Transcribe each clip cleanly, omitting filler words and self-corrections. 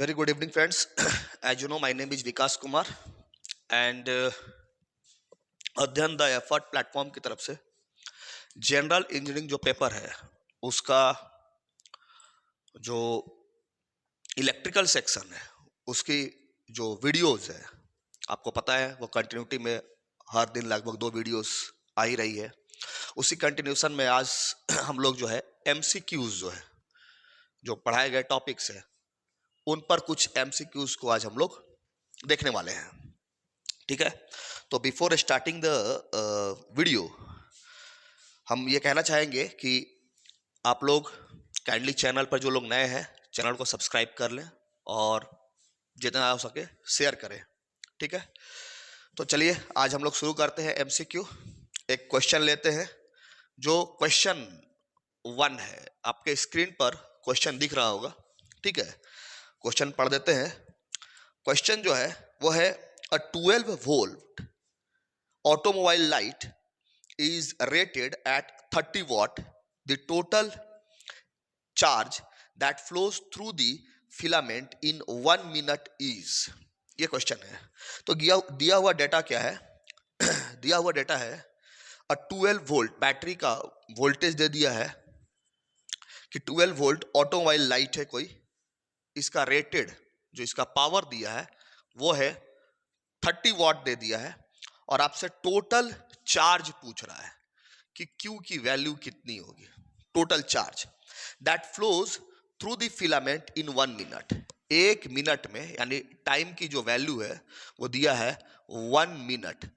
Very good evening, friends. As you know, my name is Vikas Kumar, and अध्ययन the effort platform की तरफ से general engineering जो paper है उसका जो इलेक्ट्रिकल सेक्शन है उसकी जो वीडियोस है, आपको पता है वो कंटिन्यूटी में हर दिन लगभग 2 वीडियोस आ ही रही है। उसी कंटिन्यूशन में आज हम लोग जो है एमसीक्यूज जो है, जो पढ़ाए गए टॉपिक्स है, उन पर कुछ एमसीक्यूज को आज हम लोग देखने वाले हैं। ठीक है, तो बिफोर स्टार्टिंग द वीडियो हम ये कहना चाहेंगे कि आप लोग काइंडली चैनल पर जो लोग नए हैं चैनल को सब्सक्राइब कर लें और जितना हो सके शेयर करें। ठीक है, तो चलिए आज हम लोग शुरू करते हैं एमसीक्यू। एक क्वेश्चन लेते हैं। जो क्वेश्चन 1 है, आपके स्क्रीन पर क्वेश्चन दिख रहा होगा। ठीक है, क्वेश्चन पढ़ देते हैं। क्वेश्चन जो है वो है a 12 volt automobile light is rated at 30 watt. The total charge that flows through the filament in 1 minute is, ये क्वेश्चन है। तो दिया हुआ डेटा क्या है? दिया हुआ डेटा है a 12 वोल्ट बैटरी का वोल्टेज दे दिया है कि 12 वोल्ट ऑटोमोबाइल लाइट है कोई, इसका रेटेड जो इसका पावर दिया है वो है 30 वॉट दे दिया है, और आपसे टोटल चार्ज पूछ रहा है कि Q की वैल्यू कितनी होगी। Total charge that flows through the filament in 1 minute, 1 minute में, यानी टाइम की जो वैल्यू है वो दिया है 1 मिनट।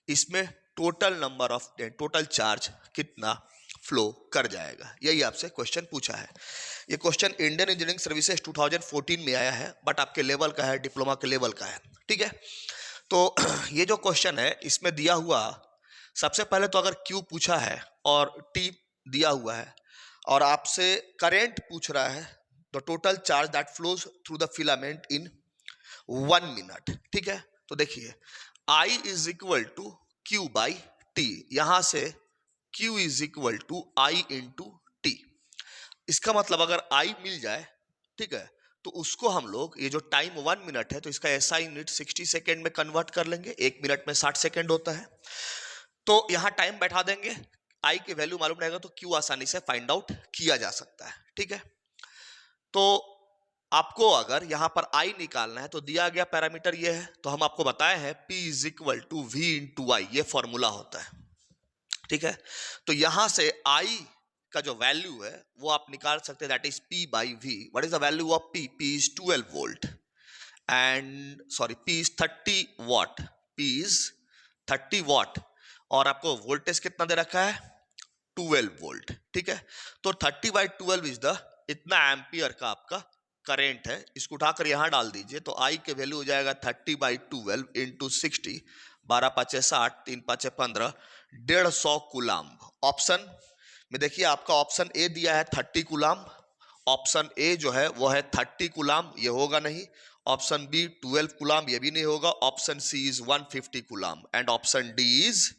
इसमें टोटल चार्ज कितना फ्लो कर जाएगा, यही आपसे क्वेश्चन पूछा है। ये क्वेश्चन इंडियन इंजीनियरिंग सर्विसेज 2014 में आया है, बट आपके लेवल का है, डिप्लोमा के लेवल का है। ठीक है, तो ये जो क्वेश्चन है इसमें दिया हुआ, सबसे पहले तो अगर Q पूछा है और T दिया हुआ है और आपसे करंट पूछ रहा है, the total charge that flows through the filament in 1 minute. ठीक है, तो देखिए I is equal to Q by T, यहां से Q is equal to I into T। इसका मतलब अगर I मिल जाए, ठीक है, तो उसको हम लोग, ये जो टाइम 1 मिनट है तो इसका SI यूनिट 60 सेकेंड में कन्वर्ट कर लेंगे। 1 मिनट में 60 सेकेंड होता है, तो यहां टाइम बैठा देंगे, I की वैल्यू मालूम रहेगा तो Q आसानी से फाइंड आउट किया जा सकता है। ठीक है, तो आपको अगर यहां पर I निकालना है तो दिया गया पैरामीटर ये है, तो हम आपको बताए हैं P is equal to V into I, ये फॉर्मूला होता है। ठीक है, तो यहां से I का जो वैल्यू है वो आप निकाल सकते हैं, that is P by V। What is the value of P? P is 12 volt and sorry P is 30 what, P is 30 what, और आपको वोल्टेज कितना दे रखा है? 12 वोल्ट। ठीक है, तो 30 बाई 12 इज द, इतना एम्पियर का आपका करंट है। इसको उठाकर यहां डाल दीजिए तो I के वैल्यू हो जाएगा 30 बाई 12 इंटू 60, 12 पाँचे 60, 3 पाँचे 15, 150 कूलाम्ब। ऑप्शन में देखिए आपका ऑप्शन ए दिया है 30 कूलाम्ब, ऑप्शन ए जो है वो है 30 कूलाम्ब, ये होगा नहीं। ऑप्शन बी 12 कूलाम्ब, ये भी नहीं होगा। Option C is 150 coulomb and option D is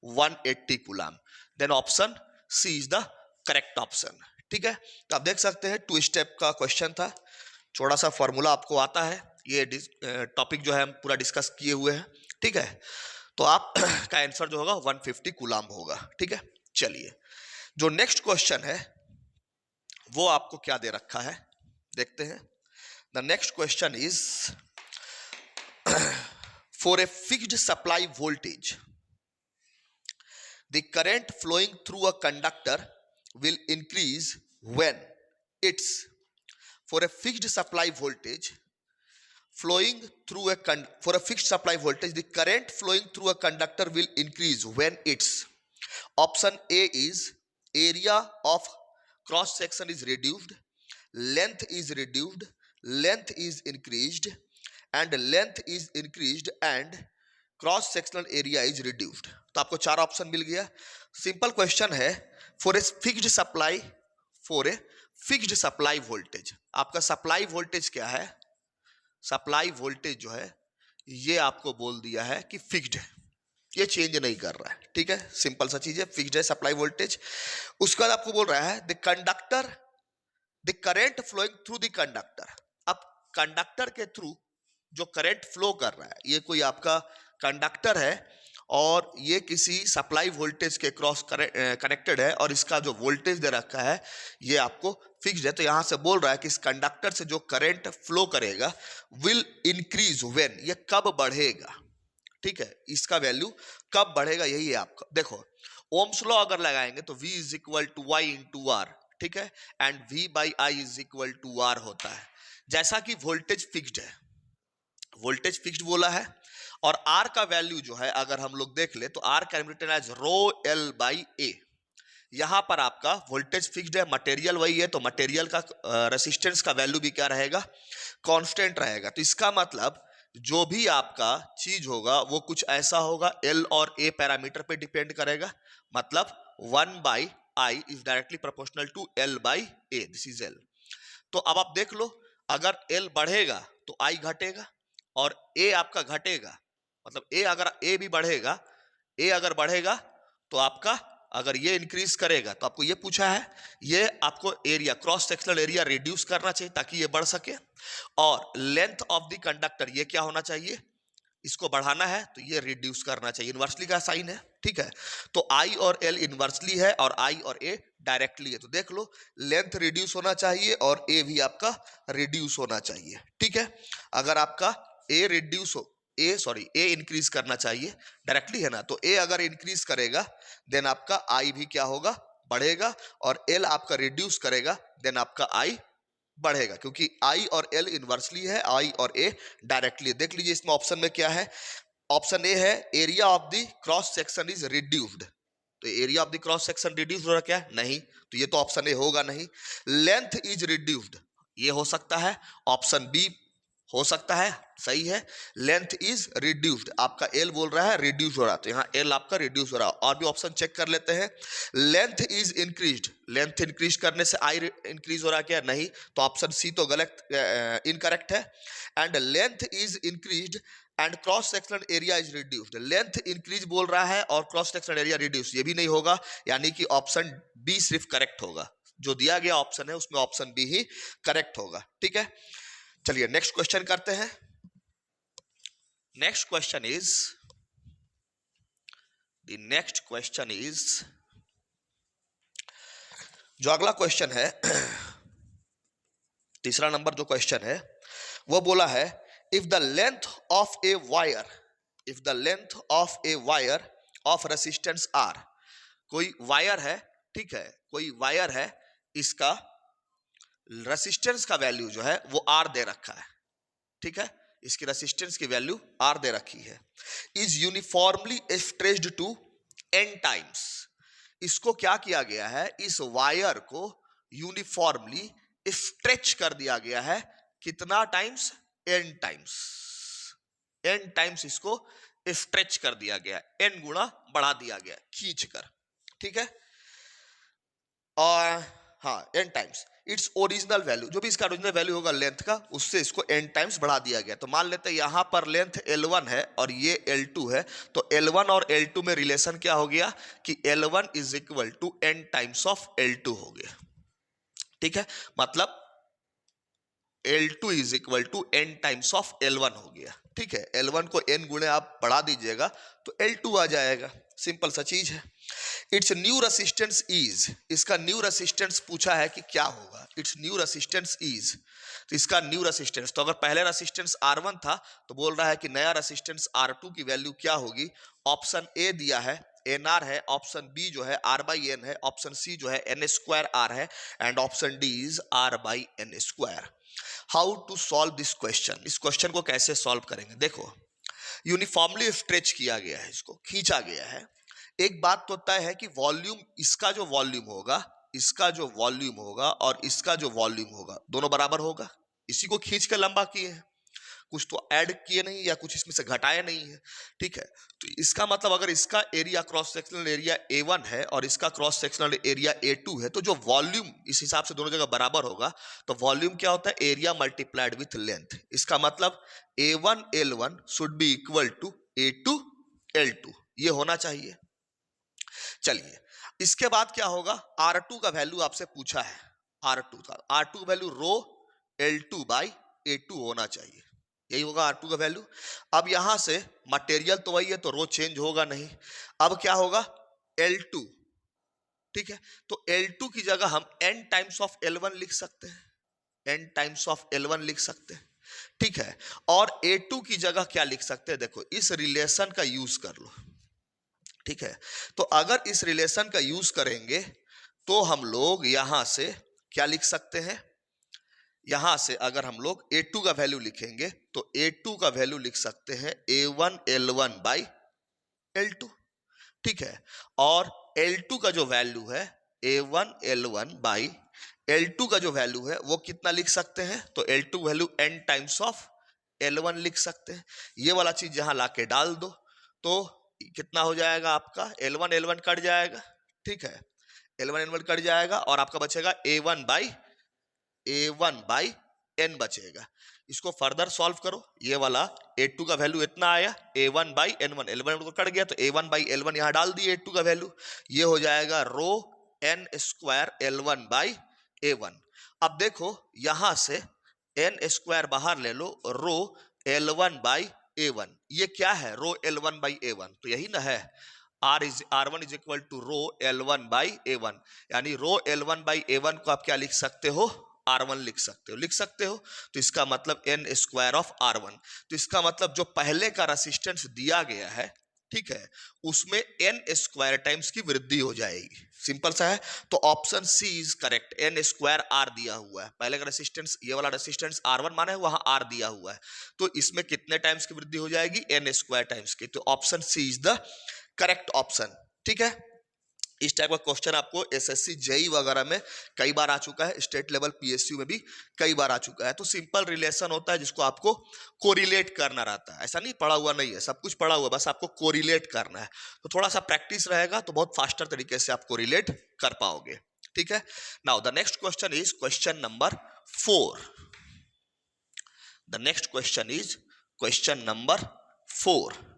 180 coulomb. Then option C is the correct option. ठीक है, तो आप देख सकते हैं 2 स्टेप का क्वेश्चन था, थोड़ा सा फॉर्मूला आपको आता है, ये टॉपिक जो है हम पूरा डिस्कस किए हुए हैं। ठीक है, तो आप का आंसर जो होगा 150 कूलाम्ब होगा। ठीक है, चलिए जो नेक्स्ट क्वेश्चन है वो आपको क्या दे रखा है देखते हैं। The next question is for a fixed supply voltage the current flowing through a conductor will increase when it's, for a fixed supply voltage flowing through for a fixed supply voltage the current flowing through a conductor will increase when it's, option A is area of cross section is reduced, length is reduced, length is increased, and length is increased and cross sectional area is reduced. तो आपको 4 option मिल गया। Simple question है, for a fixed supply, for a fixed supply voltage, आपका supply voltage क्या है? Supply voltage जो है ये आपको बोल दिया है कि फिक्स्ड है, ये चेंज नहीं कर रहा है। ठीक है, सिंपल सा चीज है, फिक्स्ड है सप्लाई वोल्टेज। उसके बाद आपको बोल रहा है the conductor, the current flowing through the conductor. अब कंडक्टर के थ्रू जो करंट फ्लो कर रहा है, ये कोई आपका कंडक्टर है और ये किसी सप्लाई वोल्टेज के क्रॉस कनेक्टेड है और इसका जो वोल्टेज दे रखा है ये आपको फिक्स्ड है। तो यहां से बोल रहा है कि इस कंडक्टर से जो करंट फ्लो करेगा विल इंक्रीज व्हेन, ये कब बढ़ेगा, ठीक है, इसका वैल्यू कब बढ़ेगा यही है आपका। देखो ओम्स लॉ अगर लगाएंगे तो V is equal to y into R, ठीक है, and V by I is equal to R होता है। जैसा कि वोल्टेज फिक्स्ड है, वोल्टेज फिक्स्ड बोला है और आर का वैल्यू जो है अगर हम लोग देख ले तो R can be written as rho L by A. यहां पर आपका वोल्टेज फिक्स्ड है, मटेरियल वही है, तो मटेरियल का रेसिस्टेंस का वैल्यू भी क्या रहेगा, कांस्टेंट रहेगा। तो इसका मतलब जो भी आपका चीज होगा वो कुछ ऐसा होगा, एल और ए पैरामीटर पे डिपेंड करेगा, मतलब 1 by I is directly proportional to L by A, this is L. तो अब आप देख लो अगर एल बढ़ेगा तो आई घटेगा और ए आपका घटेगा, मतलब ए भी बढ़ेगा, ए अगर बढ़ेगा तो आपका अगर ये इंक्रीज करेगा तो आपको ये पूछा है, ये आपको area cross sectional area reduce करना चाहिए ताकि ये बढ़ सके, और लेंथ ऑफ द कंडक्टर ये क्या होना चाहिए, इसको बढ़ाना है तो ये रिड्यूस करना चाहिए, इन्वर्सली का साइन है, ठीक है। तो आई और एल इन्वर्सली है और आई और ए डायरेक्टली है। तो देख लो लेंथ रिड्यूस होना चाहिए और ए भी आपका रिड्यूस होना चाहिए, ठीक है। अगर आपका ए रिड्यूस हो, ए इंक्रीज करना चाहिए, डायरेक्टली है ना, तो ए अगर इंक्रीज करेगा देन आपका आई भी क्या होगा, बढ़ेगा, और एल आपका रिड्यूस करेगा देन आपका आई बढ़ेगा, क्योंकि आई और एल इनवर्सली है, आई और ए डायरेक्टली। देख लीजिए इसमें ऑप्शन में क्या है, ऑप्शन ए है area of the cross section is reduced, तो area of the cross section reduce हो रहा क्या, नहीं, तो ये तो ऑप्शन ए होगा नहीं। लेंथ इज रिड्यूस्ड, ये हो सकता है, ऑप्शन बी हो सकता है, सही है, लेंथ इज रिड्यूस्ड, आपका एल बोल रहा है रिड्यूस हो रहा, तो यहाँ एल आपका रिड्यूस हो रहा। और भी ऑप्शन चेक कर लेते हैं, length is increased, length increase करने से आई इंक्रीज हो रहा क्या, नहीं, तो ऑप्शन सी तो गलत, इनकरेक्ट है। And length is increased and cross sectional area is reduced, length increase बोल रहा है और क्रॉस सेक्शनल एरिया रिड्यूस, ये भी नहीं होगा, यानी कि ऑप्शन बी सिर्फ करेक्ट होगा, जो दिया गया ऑप्शन है उसमें ऑप्शन बी ही करेक्ट होगा, ठीक है। चलिए नेक्स्ट क्वेश्चन करते हैं। नेक्स्ट क्वेश्चन इज जो अगला क्वेश्चन है, तीसरा नंबर जो क्वेश्चन है वो बोला है, if the length of a wire of resistance R, कोई वायर है, ठीक है, कोई वायर है, इसका रेसिस्टेंस का वैल्यू जो है वो आर दे रखा है, ठीक है, इसकी रेसिस्टेंस की वैल्यू आर दे रखी है, is uniformly stretched to n times, इसको क्या किया गया है, इस वायर को यूनिफॉर्मली स्ट्रेच कर दिया गया है, कितना times, n times, n times इसको स्ट्रेच कर दिया गया, एन गुणा बढ़ा दिया गया खींच कर, ठीक है, और हाँ n times its original value, जो भी इसका ओरिजिनल वैल्यू होगा लेंथ का, उससे इसको एन टाइम्स बढ़ा दिया गया। तो मान लेते हैं यहां पर लेंथ L1 है और ये L2 है, तो L1 और L2 में रिलेशन क्या हो गया कि L1 is equal to n times of L2 हो गया, ठीक है, मतलब L2 is equal to n times of L1 हो गया, ठीक है, L1 को n गुणे आप बढ़ा दीजिएगा तो L2 आ जाएगा, सिंपल सा चीज है। इट्स न्यू रेसिस्टेंस इज, इसका न्यू रेसिस्टेंस पूछा है कि क्या होगा, इट्स न्यू रेसिस्टेंस इज, तो इसका न्यू रेसिस्टेंस, तो अगर पहले रेसिस्टेंस R1 था तो बोल रहा है कि नया रेसिस्टेंस R2 की वैल्यू क्या होगी, ऑप्शन ए दिया है NR है, ऑप्शन बी जो है R बाई एन है, ऑप्शन सी जो है N स्क्वायर R है, and option D is R by n square. How to solve this question, इस क्वेश्चन को कैसे सॉल्व करेंगे, देखो यूनिफॉर्मली स्ट्रेच किया गया है, इसको खींचा गया है, एक बात तो तय है कि वॉल्यूम, इसका जो वॉल्यूम होगा, इसका जो वॉल्यूम होगा और इसका जो वॉल्यूम होगा दोनों बराबर होगा, इसी को खींच के लंबा किए हैं, कुछ तो ऐड किए नहीं या कुछ इसमें से घटाए नहीं है, ठीक है। तो इसका मतलब अगर इसका area cross sectional area A1 है और इसका क्रॉस सेक्शनल एरिया A2 है, तो जो वॉल्यूम इस हिसाब से दोनों जगह बराबर होगा, तो वॉल्यूम क्या होता है, एरिया मल्टीप्लाइड विथ लेंथ, इसका मतलब A1 L1 should be equal to A2 L2, ये होना चाहिए। चलिए इसके बाद क्या होगा, R2 का वैल्यू आपसे पूछा है, R2 का value row L2 by A2 होना चाहिए, यही होगा R2 का वैल्यू। अब यहां से मटेरियल तो वही है, तो रो चेंज होगा नहीं। अब क्या होगा, L2, ठीक है। तो L2 की जगह हम n टाइम्स ऑफ L1 लिख सकते हैं, n टाइम्स ऑफ L1 लिख सकते हैं, ठीक है। और A2 की जगह क्या लिख सकते हैं, देखो इस रिलेशन का यूज कर लो, ठीक है। तो अगर इस रिलेशन का यूज करेंगे तो हम लोग यहां से क्या लिख सकते हैं, यहां से अगर हम लोग A2 का वैल्यू लिखेंगे तो A2 का वैल्यू लिख सकते हैं A1 L1 बाई L2, ठीक है। और L2 का जो वैल्यू है A1 L1 बाई L2 का जो वैल्यू है वो कितना लिख सकते हैं, तो L2 value n times of L1 लिख सकते हैं। ये वाला चीज जहां लाके डाल दो तो कितना हो जाएगा आपका, L1 L1 कट जाएगा, ठीक है। L1 L1 कट जाएगा और आपका बचेगा A1 बाई n बचेगा। इसको फर्दर सॉल्व करो, ये वाला A2 का वैल्यू इतना आया, A1 बाई N1, L1 को कट गया तो A1 बाई L1 यहां डाल दिए A2 का वैल्यू, ये हो जाएगा रो n square L1 by A1। अब देखो यहां से n स्क्वायर बाहर ले लो, रो L1 बाई A1, ये क्या है, रो L1 बाई A1, तो यही ना है, R1 is equal to rho L1 by A1, यानी रो L1 बाई A1 को आप क्या लिख सकते हो, R1 लिख सकते हो। तो इसका मतलब n स्क्वायर ऑफ R1, तो इसका मतलब जो पहले का रेसिस्टेंस दिया गया है, ठीक है, उसमें n स्क्वायर टाइम्स की वृद्धि हो जाएगी, सिंपल सा है। तो option C is correct, n square R दिया हुआ है, पहले का रेसिस्टेंस, ये वाला रेसिस्टेंस R1 माना है, वहां R दिया हुआ है, तो इसमें कितने टाइम्स की वृद्धि हो जाएगी, n स्क्वायर टाइम्स की। तो option C is the correct option, ठीक है। इस टाइप का क्वेश्चन आपको एसएससी जेई वगैरह में कई बार आ चुका है, स्टेट लेवल पीएसयू में भी कई बार आ चुका है। तो सिंपल रिलेशन होता है जिसको आपको कोरिलेट करना रहता है, ऐसा नहीं पढ़ा हुआ नहीं है, सब कुछ पढ़ा हुआ है, बस आपको कोरिलेट करना है। तो थोड़ा सा प्रैक्टिस रहेगा तो बहुत फास्टर तरीके से आप कोरिलेट कर पाओगे, ठीक है। Now the next question is question number 4। The next question is question number 4।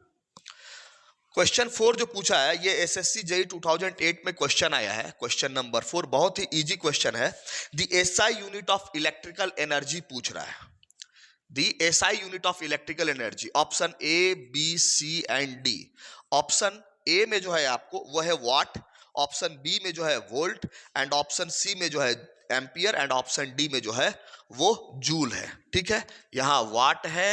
Question 4 जो पूछा है ये एसएससी जेई 2008 में क्वेश्चन आया है, क्वेश्चन नंबर 4, बहुत ही इजी क्वेश्चन है। The SI unit of electrical energy पूछ रहा है, the SI unit of electrical energy, option A B C and D. Option A में जो है आपको वो है वाट, ऑप्शन बी में जो है वोल्ट, एंड ऑप्शन सी में जो है एम्पियर, एंड ऑप्शन डी में जो है वो जूल है, ठीक है। यहाँ वाट है,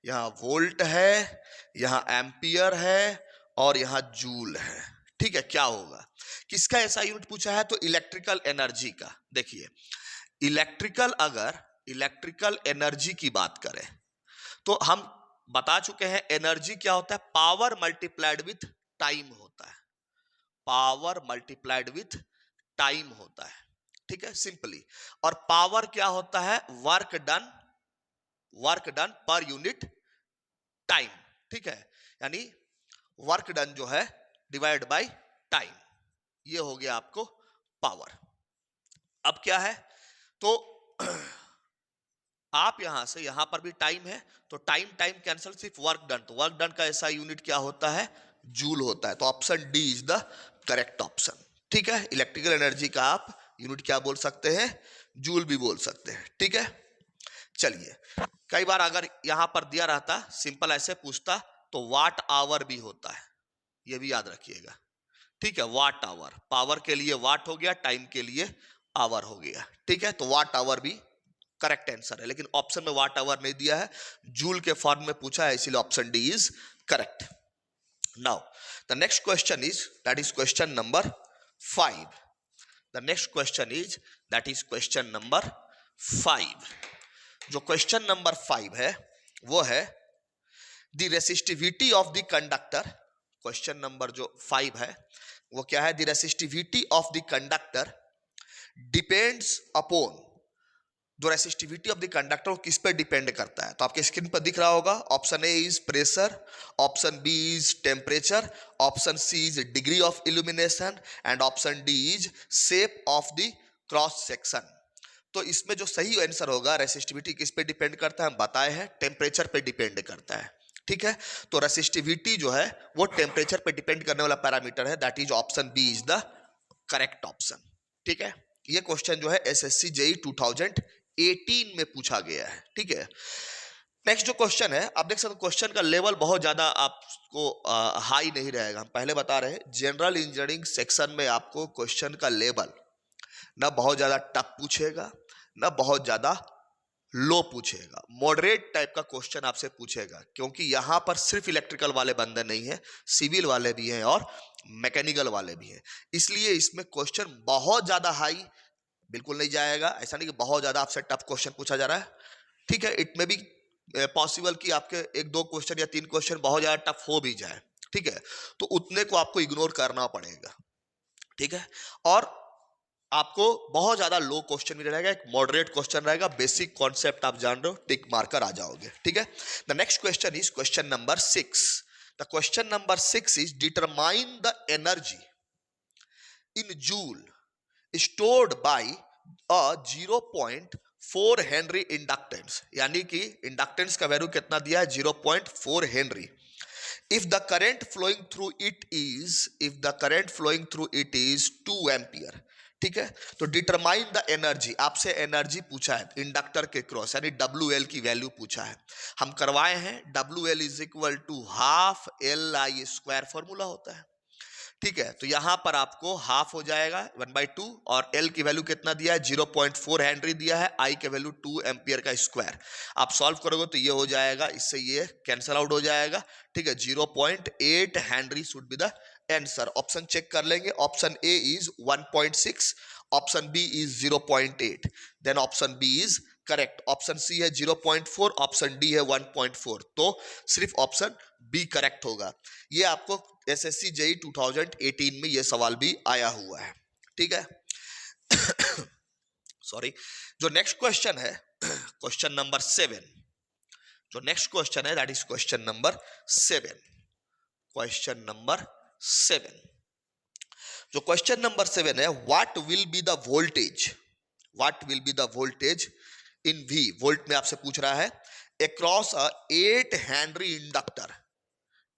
यहाँ वोल्ट है, यहाँ एम्पियर है और यहां जूल है, ठीक है। क्या होगा, किसका ऐसा यूनिट पूछा है, तो इलेक्ट्रिकल एनर्जी का। देखिए अगर इलेक्ट्रिकल एनर्जी की बात करें तो हम बता चुके हैं एनर्जी क्या होता है, पावर मल्टीप्लाइड विथ टाइम होता है, पावर मल्टीप्लाइड विथ टाइम होता है, ठीक है, सिंपली। और पावर क्या होता है, work done per unit time, ठीक है, यानी वर्क डन जो है डिवाइड बाय टाइम, ये हो गया आपको पावर। अब क्या है, तो आप यहां से यहां पर भी टाइम है तो टाइम कैंसिल, सिर्फ वर्क डन, तो वर्क डन का ऐसा यूनिट क्या होता है, जूल होता है। तो option D is the correct option, ठीक है। इलेक्ट्रिकल एनर्जी का आप यूनिट क्या बोल सकते हैं, जूल भी बोल सकते हैं, ठीक है। चलिए, कई बार अगर यहां पर दिया रहता सिंपल ऐसे पूछता तो वाट आवर भी होता है, ये भी याद रखिएगा, ठीक है। वाट आवर, पावर के लिए वाट हो गया, टाइम के लिए आवर हो गया, ठीक है। तो वाट आवर भी करेक्ट आंसर है, लेकिन ऑप्शन में वाट आवर नहीं दिया है, जूल के फॉर्म में पूछा है, इसीलिए option D is correct. Now the next question is that is question number 5। The next question is that is question number 5। जो क्वेश्चन नंबर 5 है वो है the resistivity of the conductor. Question number जो 5 है वो क्या है, the resistivity of the conductor depends upon, जो रेसिस्टिविटी ऑफ द कंडक्टर वो किस पे डिपेंड करता है, तो आपके स्क्रीन पर दिख रहा होगा, option A is pressure, option B is temperature, option C is degree of illumination, and option D is shape of the cross section. तो इसमें जो सही आंसर होगा, रेसिस्टिविटी किस पे डिपेंड करता है, हम बताए हैं टेम्परेचर पे डिपेंड करता है, ठीक है। तो रेसिस्टिविटी जो है वो टेम्परेचर पे डिपेंड करने वाला पैरामीटर है, that is option B is the correct option, ठीक है। ये क्वेश्चन जो है एसएससी जेई 2008 2018 में पूछा गया है, ठीक है। नेक्स्ट जो क्वेश्चन है, आप देख सकते हो क्वेश्चन का लेवल बहुत ज्यादा आपको हाई नहीं रहेगा। हम पहले बता रहे हैं जनरल इंजीनियरिंग सेक्शन में आपको क्वेश्चन का लेवल ना बहुत ज्यादा टफ पूछेगा, ना बहुत ज्यादा लो पूछेगा, मॉडरेट टाइप का क्वेश्चन आपसे पूछेगा, क्योंकि यहां पर सिर्फ इलेक्ट्रिकल वाले बंदे नहीं है, सिविल वाले भी हैं और मैकेनिकल वाले भी हैं। इसलिए इसमें क्वेश्चन बहुत ज्यादा हाई बिल्कुल नहीं जाएगा। ऐसा नहीं कि बहुत ज्यादा आपसे टफ क्वेश्चन पूछा जा रहा है, ठीक है। इट में भी पॉसिबल कि आपके 1-2 क्वेश्चन या 3 क्वेश्चन बहुत ज्यादा टफ हो भी जाए, ठीक है। तो उतने को आपको इग्नोर करना पड़ेगा, ठीक है। और आपको बहुत ज्यादा लो क्वेश्चन भी रहेगा, एक मॉडरेट क्वेश्चन रहेगा, बेसिक कॉन्सेप्ट आप जान रहे हो, टिक मारकर आ जाओगे, ठीक है। The next question is question number 6। The question number 6 is determine the energy in joule stored by a 0.4 Henry inductance, यानी कि इंडक्टेंस का वैल्यू कितना दिया है 0.4 Henry. if the current flowing through it is 2 ampere, ठीक है। तो determine the energy, आपसे एनर्जी पूछा है इंडक्टर के क्रॉस, यानी WL की वैल्यू पूछा है। हम करवाए हैं WL is equal to half LI², formula होता है, ठीक है। तो यहां पर आपको हाफ हो जाएगा 1/2, और L की वैल्यू कितना दिया है 0.4 हेनरी दिया है, I की वैल्यू 2 एम्पियर का स्क्वायर। आप सॉल्व करोगे तो ये हो जाएगा, इससे ये कैंसिल आउट हो जाएगा, ठीक है। 0.8 henry should be the answer. Option check कर लेंगे, option A is 1.6, option B is 0.8, then option B is correct. Option C है 0.4, ऑप्शन डी है 1.4, तो सिर्फ ऑप्शन बी करेक्ट होगा। ये आपको SSC JEE 2018 में ये सवाल भी आया हुआ है, ठीक है। सॉरी। जो नेक्स्ट क्वेश्चन है क्वेश्चन नंबर 7, जो नेक्स्ट क्वेश्चन है that is question number 7। Question number 7, जो क्वेश्चन नंबर 7 है, what will be the voltage, what will be the voltage in V, volt में आपसे पूछ रहा है, across a 8 Henry inductor,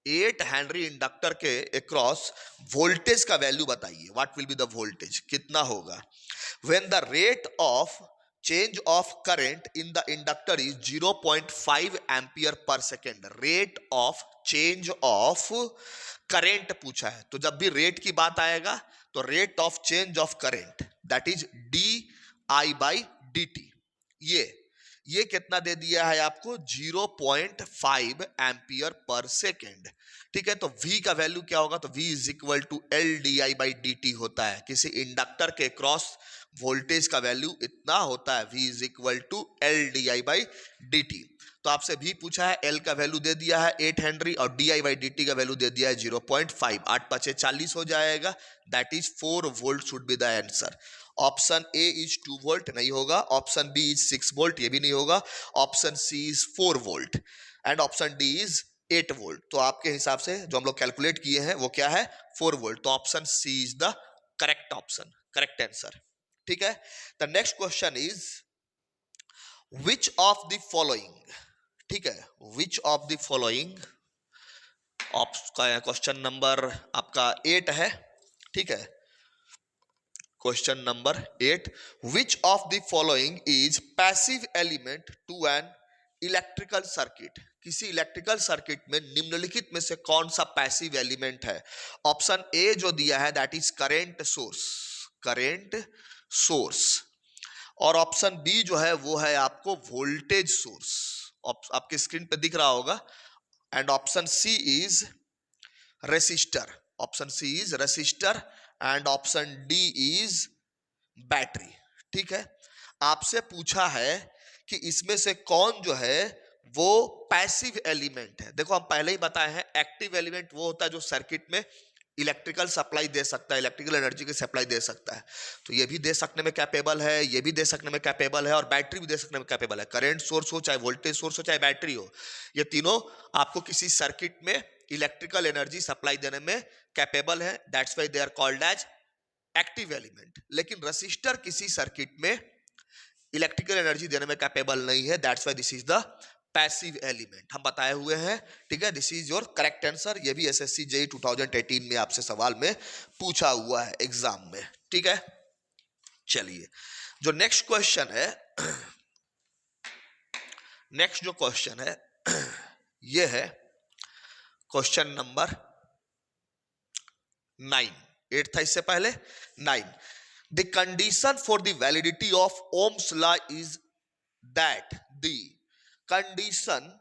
8 Henry inductor के अक्रॉस वोल्टेज का वैल्यू बताइए। What will be the voltage, कितना होगा when the rate of change of current in the inductor is 0.5 ampere per second. Rate of change of current पूछा है, तो जब भी रेट की बात आएगा तो rate of change of current that is di/dt, ये कितना दे दिया है आपको 0.5 एम्पियर पर सेकेंड, ठीक है। तो V का वैल्यू क्या होगा, तो V is equal to LDI/dt होता है। किसी इंडक्टर के क्रॉस वोल्टेज का वैल्यू इतना होता है, V is equal to LDI/dt। तो आपसे भी पूछा है, L का वैल्यू दे दिया है 8 हेनरी और DI/dt का वैल्यू दे दिया है 0.5, 8 5 40 हो जाएगा, that is 4 volt should be the answer. Option A is 2 volt, नहीं होगा। ऑप्शन बी इज 6 वोल्ट, ये भी नहीं होगा। Option C is 4 volt and option D is 8 volt. तो आपके हिसाब से जो हम लोग कैलकुलेट किए हैं वो क्या है, 4 वोल्ट। तो option C is the correct option, correct answer, ठीक है। The next question is which of the following, ठीक है, which of the following, question number आपका 8 है, ठीक है। Question number 8, which of the following is passive element to an electrical circuit. किसी electrical circuit में निम्नलिखित में से कौन सा पैसिव एलिमेंट है। ऑप्शन ए जो दिया है that is current source, current source, और ऑप्शन बी जो है वो है आपको वोल्टेज सोर्स, आपके स्क्रीन पे दिख रहा होगा, and option C is resistor, option C is resistor and option D is battery, ठीक है। आपसे पूछा है कि इसमें से कौन जो है वो पैसिव एलिमेंट है। देखो हम पहले ही बताए हैं, एक्टिव एलिमेंट वो होता है जो सर्किट में इलेक्ट्रिकल सप्लाई दे सकता है, इलेक्ट्रिकल एनर्जी की सप्लाई दे सकता है। तो ये भी दे सकने में कैपेबल है, ये भी दे सकने में कैपेबल है, और बैटरी भी दे सकने में कैपेबल है। करंट सोर्स हो, चाहे वोल्टेज सोर्स हो, चाहे बैटरी हो, ये तीनों आपको किसी सर्किट में इलेक्ट्रिकल एनर्जी सप्लाई देने में कैपेबल है, that's why they are called as active element. लेकिन रेसिस्टर किसी सर्किट में इलेक्ट्रिकल एनर्जी देने में कैपेबल नहीं है, that's why this is the passive element. हम बताए हुए हैं, ठीक है। This is your correct answer. ये भी SSC JEE 2018 में आपसे सवाल में पूछा हुआ है एग्जाम में, ठीक है। चलिए जो नेक्स्ट क्वेश्चन है नेक्स्ट जो क्वेश्चन है ये है क्वेश्चन नंबर 9। 8 था इससे पहले 9। The condition for the validity of Ohm's law is that the condition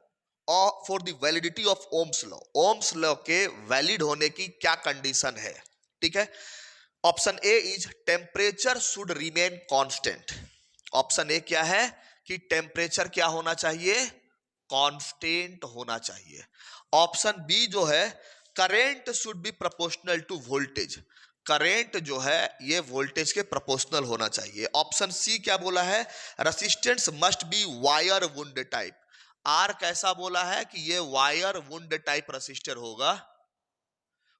for the validity of Ohm's law, Ohm's law के वैलिड होने की क्या कंडीशन है? ठीक है, option A is temperature should remain constant. Option A क्या है कि टेम्परेचर क्या होना चाहिए? कांस्टेंट होना चाहिए। ऑप्शन बी जो है current should be proportional to voltage, current जो है ये वोल्टेज के प्रोपोर्शनल होना चाहिए। ऑप्शन सी क्या बोला है? Resistance must be wire wound type. आर कैसा बोला है कि ये वायर वुंड टाइप रेसिस्टर होगा,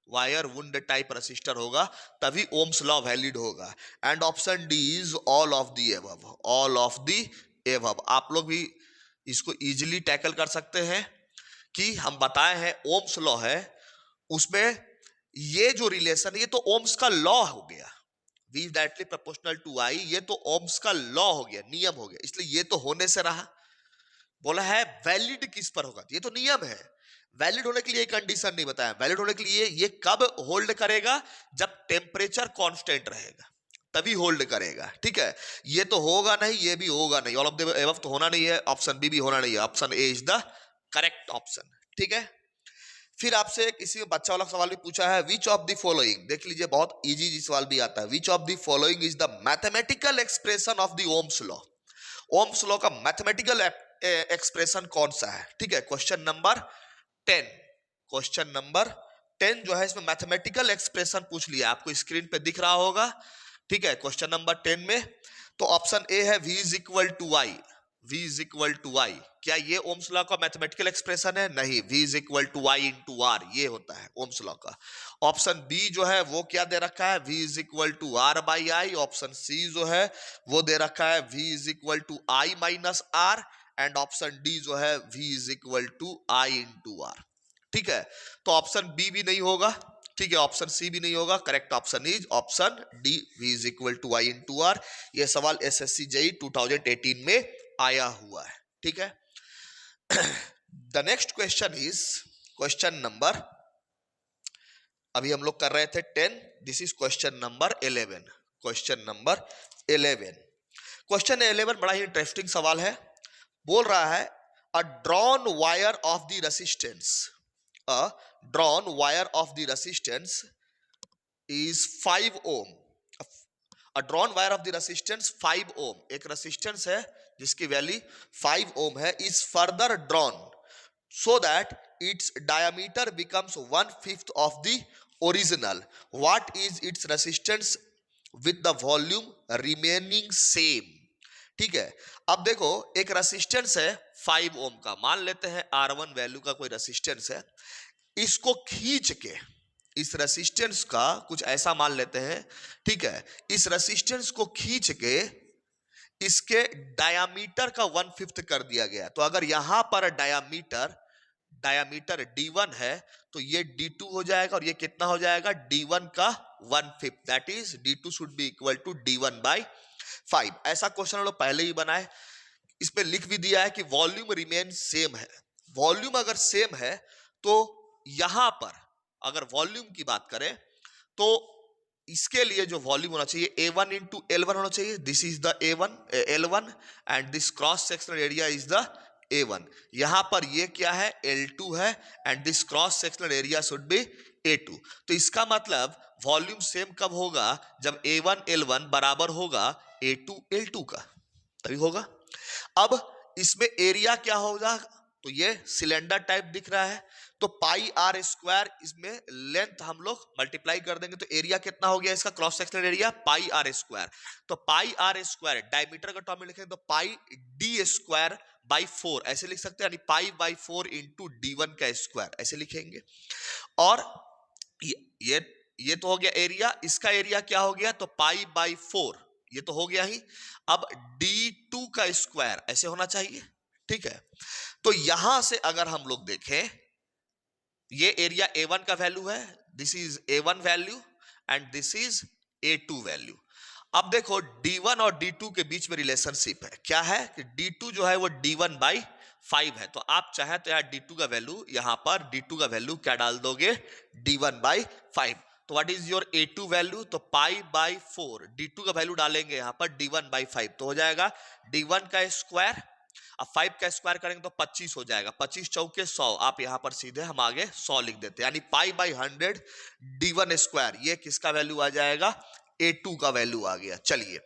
वायर वुंड टाइप रेसिस्टर होगा, तभी ओम्स लॉ वैलिड होगा। And option D is all of the above, all of the above. आप लोग भी इसको इजीली टैकल कर सकते हैं कि हम बताए हैं ओम्स लॉ है, उसमें ये जो रिलेशन है ये तो ओम्स का लॉ हो गया, V is directly proportional to I, ये तो ओम्स का लॉ हो गया, नियम हो गया, इसलिए ये तो होने से रहा। बोला है वैलिड किस पर होगा, ये तो नियम है। वैलिड होने के लिए कंडीशन नहीं बताया, वैलिड होने के लिए ये कब होल्ड करेगा? जब टेम्परेचर कांस्टेंट रहेगा तभी होल्ड करेगा। ठीक है, ये तो होगा नहीं, ये भी होगा नहीं, ऑल ऑफ द एबव तो होना नहीं है, ऑप्शन बी भी होना नहीं है, option A is the correct option. ठीक है, फिर आपसे किसी बच्चा वाला सवाल भी पूछा है, विच ऑफ द फॉलोइंग, देख लीजिए बहुत इजी सवाल भी आता है, which of the following is the mathematical expression of the Ohm's law. Ohms law का मैथमेटिकल एक्सप्रेशन कौन सा है? ठीक है, क्वेश्चन नंबर 10, क्वेश्चन नंबर 10 जो है इसमें मैथमेटिकल एक्सप्रेशन पूछ लिया, आपको स्क्रीन पे दिख रहा होगा। ठीक है, क्वेश्चन नंबर 10 में तो ऑप्शन ए है v is equal to y, v is equal to y. क्या ये ओम्स लॉ का मैथमेटिकल एक्सप्रेशन है? नहीं, v is equal to y into R, ये होता है ओम्स लॉ का। ऑप्शन बी जो है वो क्या दे रखा है? v is equal to R by I. Option C जो है वो दे रखा है v is equal to I minus R. And option D जो है v is equal to I into R. ठीक है, तो ऑप्शन बी भी नहीं होगा, ठीक है, ऑप्शन सी भी नहीं होगा, correct option is option D, v is equal to I into R. यह सवाल एसएससी जेई 2018 में आया हुआ है। ठीक है, the next question is question number, अभी हम लोग कर रहे थे 10, this is question number 11, question number 11। Question 11 बड़ा ही इंटरेस्टिंग सवाल है, बोल रहा है a drawn wire of the resistance, a drawn wire of the resistance is 5 ohm, a drawn wire of the resistance 5 ohm, एक रेसिस्टेंस है जिसकी वैल्यू 5 ohm है, is further drawn so that its diameter becomes 1/5 of the original. What is its resistance with the volume remaining same? ठीक है, अब देखो एक resistance है 5 ओम का, मान लेते हैं R1 वैल्यू का कोई रेसिस्टेंस है, इसको खींच के, इस रेसिस्टेंस का कुछ ऐसा मान लेते हैं, ठीक है, इस रेसिस्टेंस को खींच के इसके डायामीटर का 1/5 कर दिया गया। तो अगर यहां पर डायामीटर D1 है तो ये D2 हो जाएगा, और ये कितना हो जाएगा? D1 का 1/5, that is D2 should be equal to D1 by 5। ऐसा क्वेश्चन हम लोग पहले ही बनाए, इसमें लिख भी दिया है कि वॉल्यूम रिमेन सेम है। वॉल्यूम अगर सेम है तो यहां पर अगर वॉल्यूम की बात करें तो इसके लिए जो वॉल्यूम होना चाहिए A1 इंटू L1 होना चाहिए, this is the A1 L1 and this cross sectional area is the A1। यहां पर ये क्या है? L2 है, and this cross sectional area should be A2। तो इसका मतलब वॉल्यूम सेम कब होगा? जब A1 L1 बराबर होगा A2 L2 का, तभी होगा। अब इसमें एरिया क्या होगा? तो ये सिलेंडर टाइप दिख रहा है, तो पाई आर स्क्वायर, इसमें लेंथ हम लोग मल्टीप्लाई कर देंगे तो एरिया कितना हो गया इसका? Cross sectional area pi R square. तो पाई आर स्क्वायर डायमीटर का टर्म में लिखेंगे तो पाई डी स्क्वायर बाई 4 ऐसे लिख सकते हैं, यानी पाई बाई 4 इंटू D1 का स्क्वायर ऐसे लिखेंगे। और ये तो हो गया एरिया, इसका एरिया क्या हो गया? तो पाई बाई 4, ये तो हो गया ही। अब D2 का स्क्वायर ऐसे होना चाहिए, ठीक है। तो यहां से अगर हम लोग देखें, ये एरिया A1 का वैल्यू है, this is A1 value and this is A2 value. अब देखो D1 और D2 के बीच में रिलेशनशिप है, क्या है कि D2 जो है वो D1 बाई 5 है, तो आप चाहे तो यार D2 का वैल्यू, यहां पर D2 का वैल्यू क्या डाल दोगे, D1/5। तो what is your A2 value, तो π/4 D2 का वैल्यू डालेंगे यहां पर D1/5, तो हो जाएगा D1 का स्क्वायर, अब 5 का स्क्वायर करेंगे तो 25 हो जाएगा, 25 चौके 100, आप यहां पर सीधे हम आगे 100 लिख देते हैं, यानी π/100 D1 स्क्वायर, ये किसका वैल्यू आ जाएगा, A2 का वैल्यू आ गया। चलिए,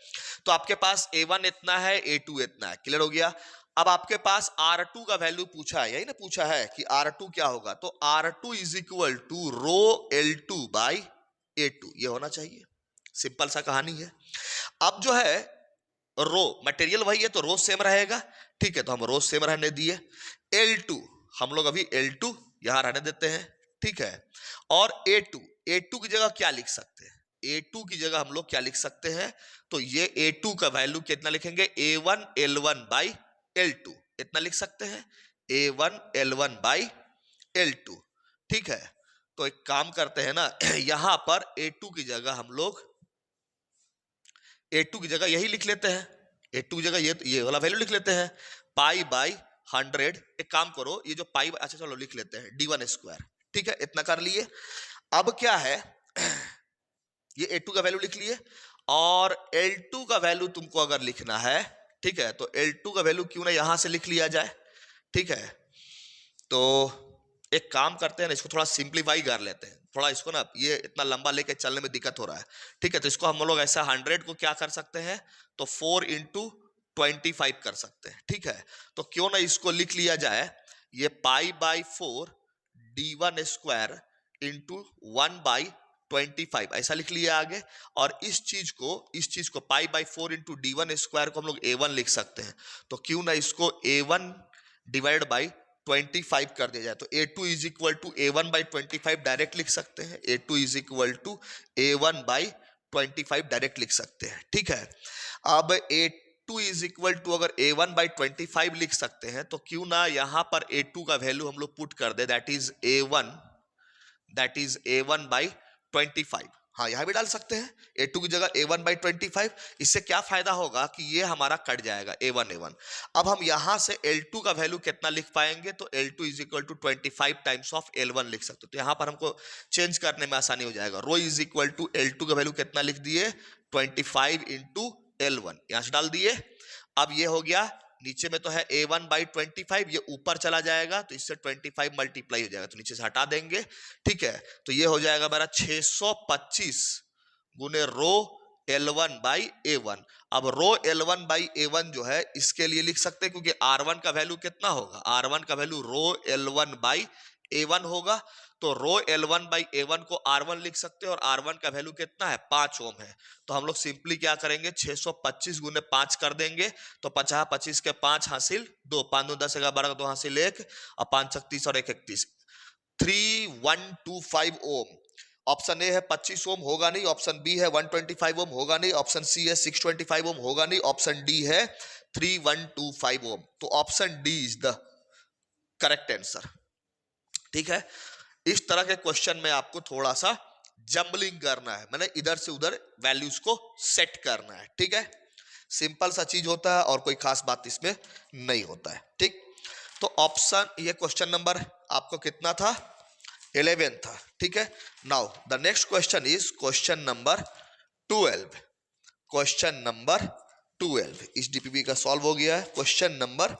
तो आपके पास A1 इतना है, A2 इतना है, क्लियर हो गया। अब आपके पास R2 का वैल्यू पूछा है, यही ना पूछा है कि R2 क्या होगा, तो R2 is equal to row L2/A2, ये होना चाहिए, सिंपल सा कहानी है। अब जो है रो मटेरियल वही है तो रो सेम रहेगा, ठीक है, तो हम रो सेम रहने दिए। L2 हम लोग अभी L2 यहां रहने देते हैं, ठीक है, और A2 की जगह क्या लिख सकते हैं, A2 की जगह हम लोग क्या लिख सकते हैं, तो ये A2 का वैल्यू कितना लिखेंगे, A1 L1/L2, इतना लिख सकते हैं, A1 L1/L2, ठीक है। तो एक काम करते हैं ना, यहां पर A2 की जगह हम लोग A2 की जगह यही लिख लेते हैं, A2 की जगह ये वाला वैल्यू लिख लेते हैं, π/100। एक काम करो, ये जो पाई, अच्छा चलो लिख लेते हैं D1 स्क्वायर, ठीक है, इतना कर लिए। अब क्या है, ये A2 का वैल्यू लिख लिए, और L2 का वैल्यू तुमको अगर लिखना है, ठीक है, तो L2 का वैल्यू क्यों ना यहां से लिख लिया जाए, ठीक है। तो एक काम करते हैं ना, इसको थोड़ा सिंप्लीफाई कर लेते हैं, थोड़ा इसको ना, ये इतना लंबा लेके चलने में दिक्कत हो रहा है, ठीक है, तो इसको हम लोग ऐसा 100 को क्या कर सकते हैं, तो 4 × 25 कर सकते हैं, ठीक है। तो क्यों ना इसको लिख लिया जाए, ये π/4 D1 स्क्वायर इंटू 1/25 ऐसा लिख लिया आगे, और इस चीज को π/4 इंटू D1 स्क्वायर को हम लोग A1 लिख सकते हैं, तो क्यों ना इसको A1 डिवाइड बाई 25 कर दिया जाए, तो A2 is equal to A1/25 direct लिख सकते हैं, A2 is equal to A1/25 direct लिख सकते हैं, ठीक है। अब A2 इज इक्वल टू अगर A1/25 लिख सकते हैं, तो क्यों ना यहां पर A2 का वैल्यू हम लोग पुट कर दे, दैट इज A1/25, हाँ यहां भी डाल सकते हैं, A2 की जगह A1/25। इससे क्या फायदा होगा कि ये हमारा कट जाएगा A1। अब हम यहां से L2 का वैल्यू कितना लिख पाएंगे, तो L2 is equal to 25 times of L1 लिख सकते हो, तो यहां पर हमको चेंज करने में आसानी हो जाएगा। रो इज इक्वल टू L2 का वैल्यू कितना लिख दिए, 25 × L1, यहां से डाल दिए। अब ये हो गया, नीचे में तो है A1/25, ये ऊपर चला जाएगा तो इससे 25 मल्टीप्लाई हो जाएगा, तो नीचे से हटा देंगे, ठीक है, तो ये हो जाएगा मेरा 625 गुने रो L1/A1। अब रो L1/A1 जो है इसके लिए लिख सकते हैं, क्योंकि R1 का वैल्यू कितना होगा, R1 का वैल्यू रो L1/A1 होगा, तो रो L1/A1 को R1 लिख सकते हैं, और R1 का वैल्यू कितना है, 5 ओम है, तो हम लोग सिंपली क्या करेंगे, 625 गुने 5 कर देंगे, तो 50 25 के 5 हासिल 2, 5 2 10 11 12 2 हासिल 1, और 5 36 और 1 31, 3125 ओम। ऑप्शन ए है 25 ओम, होगा नहीं, ऑप्शन बी है 125 ओम, होगा नहीं, ऑप्शन सी है 625 ओम, होगा नहीं, ऑप्शन डी है 3125 ओम, तो option D is the correct answer, ठीक है। इस तरह के क्वेश्चन में आपको थोड़ा सा जंबलिंग करना है, मैंने इधर से उधर वैल्यूज को सेट करना है, ठीक है, सिंपल सा चीज होता है और कोई खास बात इसमें नहीं होता है, ठीक। तो ऑप्शन, ये क्वेश्चन नंबर आपको कितना था, 11 था, ठीक है। Now the next question is question number 12। Question number 12 इस डीपीपी का सॉल्व हो गया है, क्वेश्चन नंबर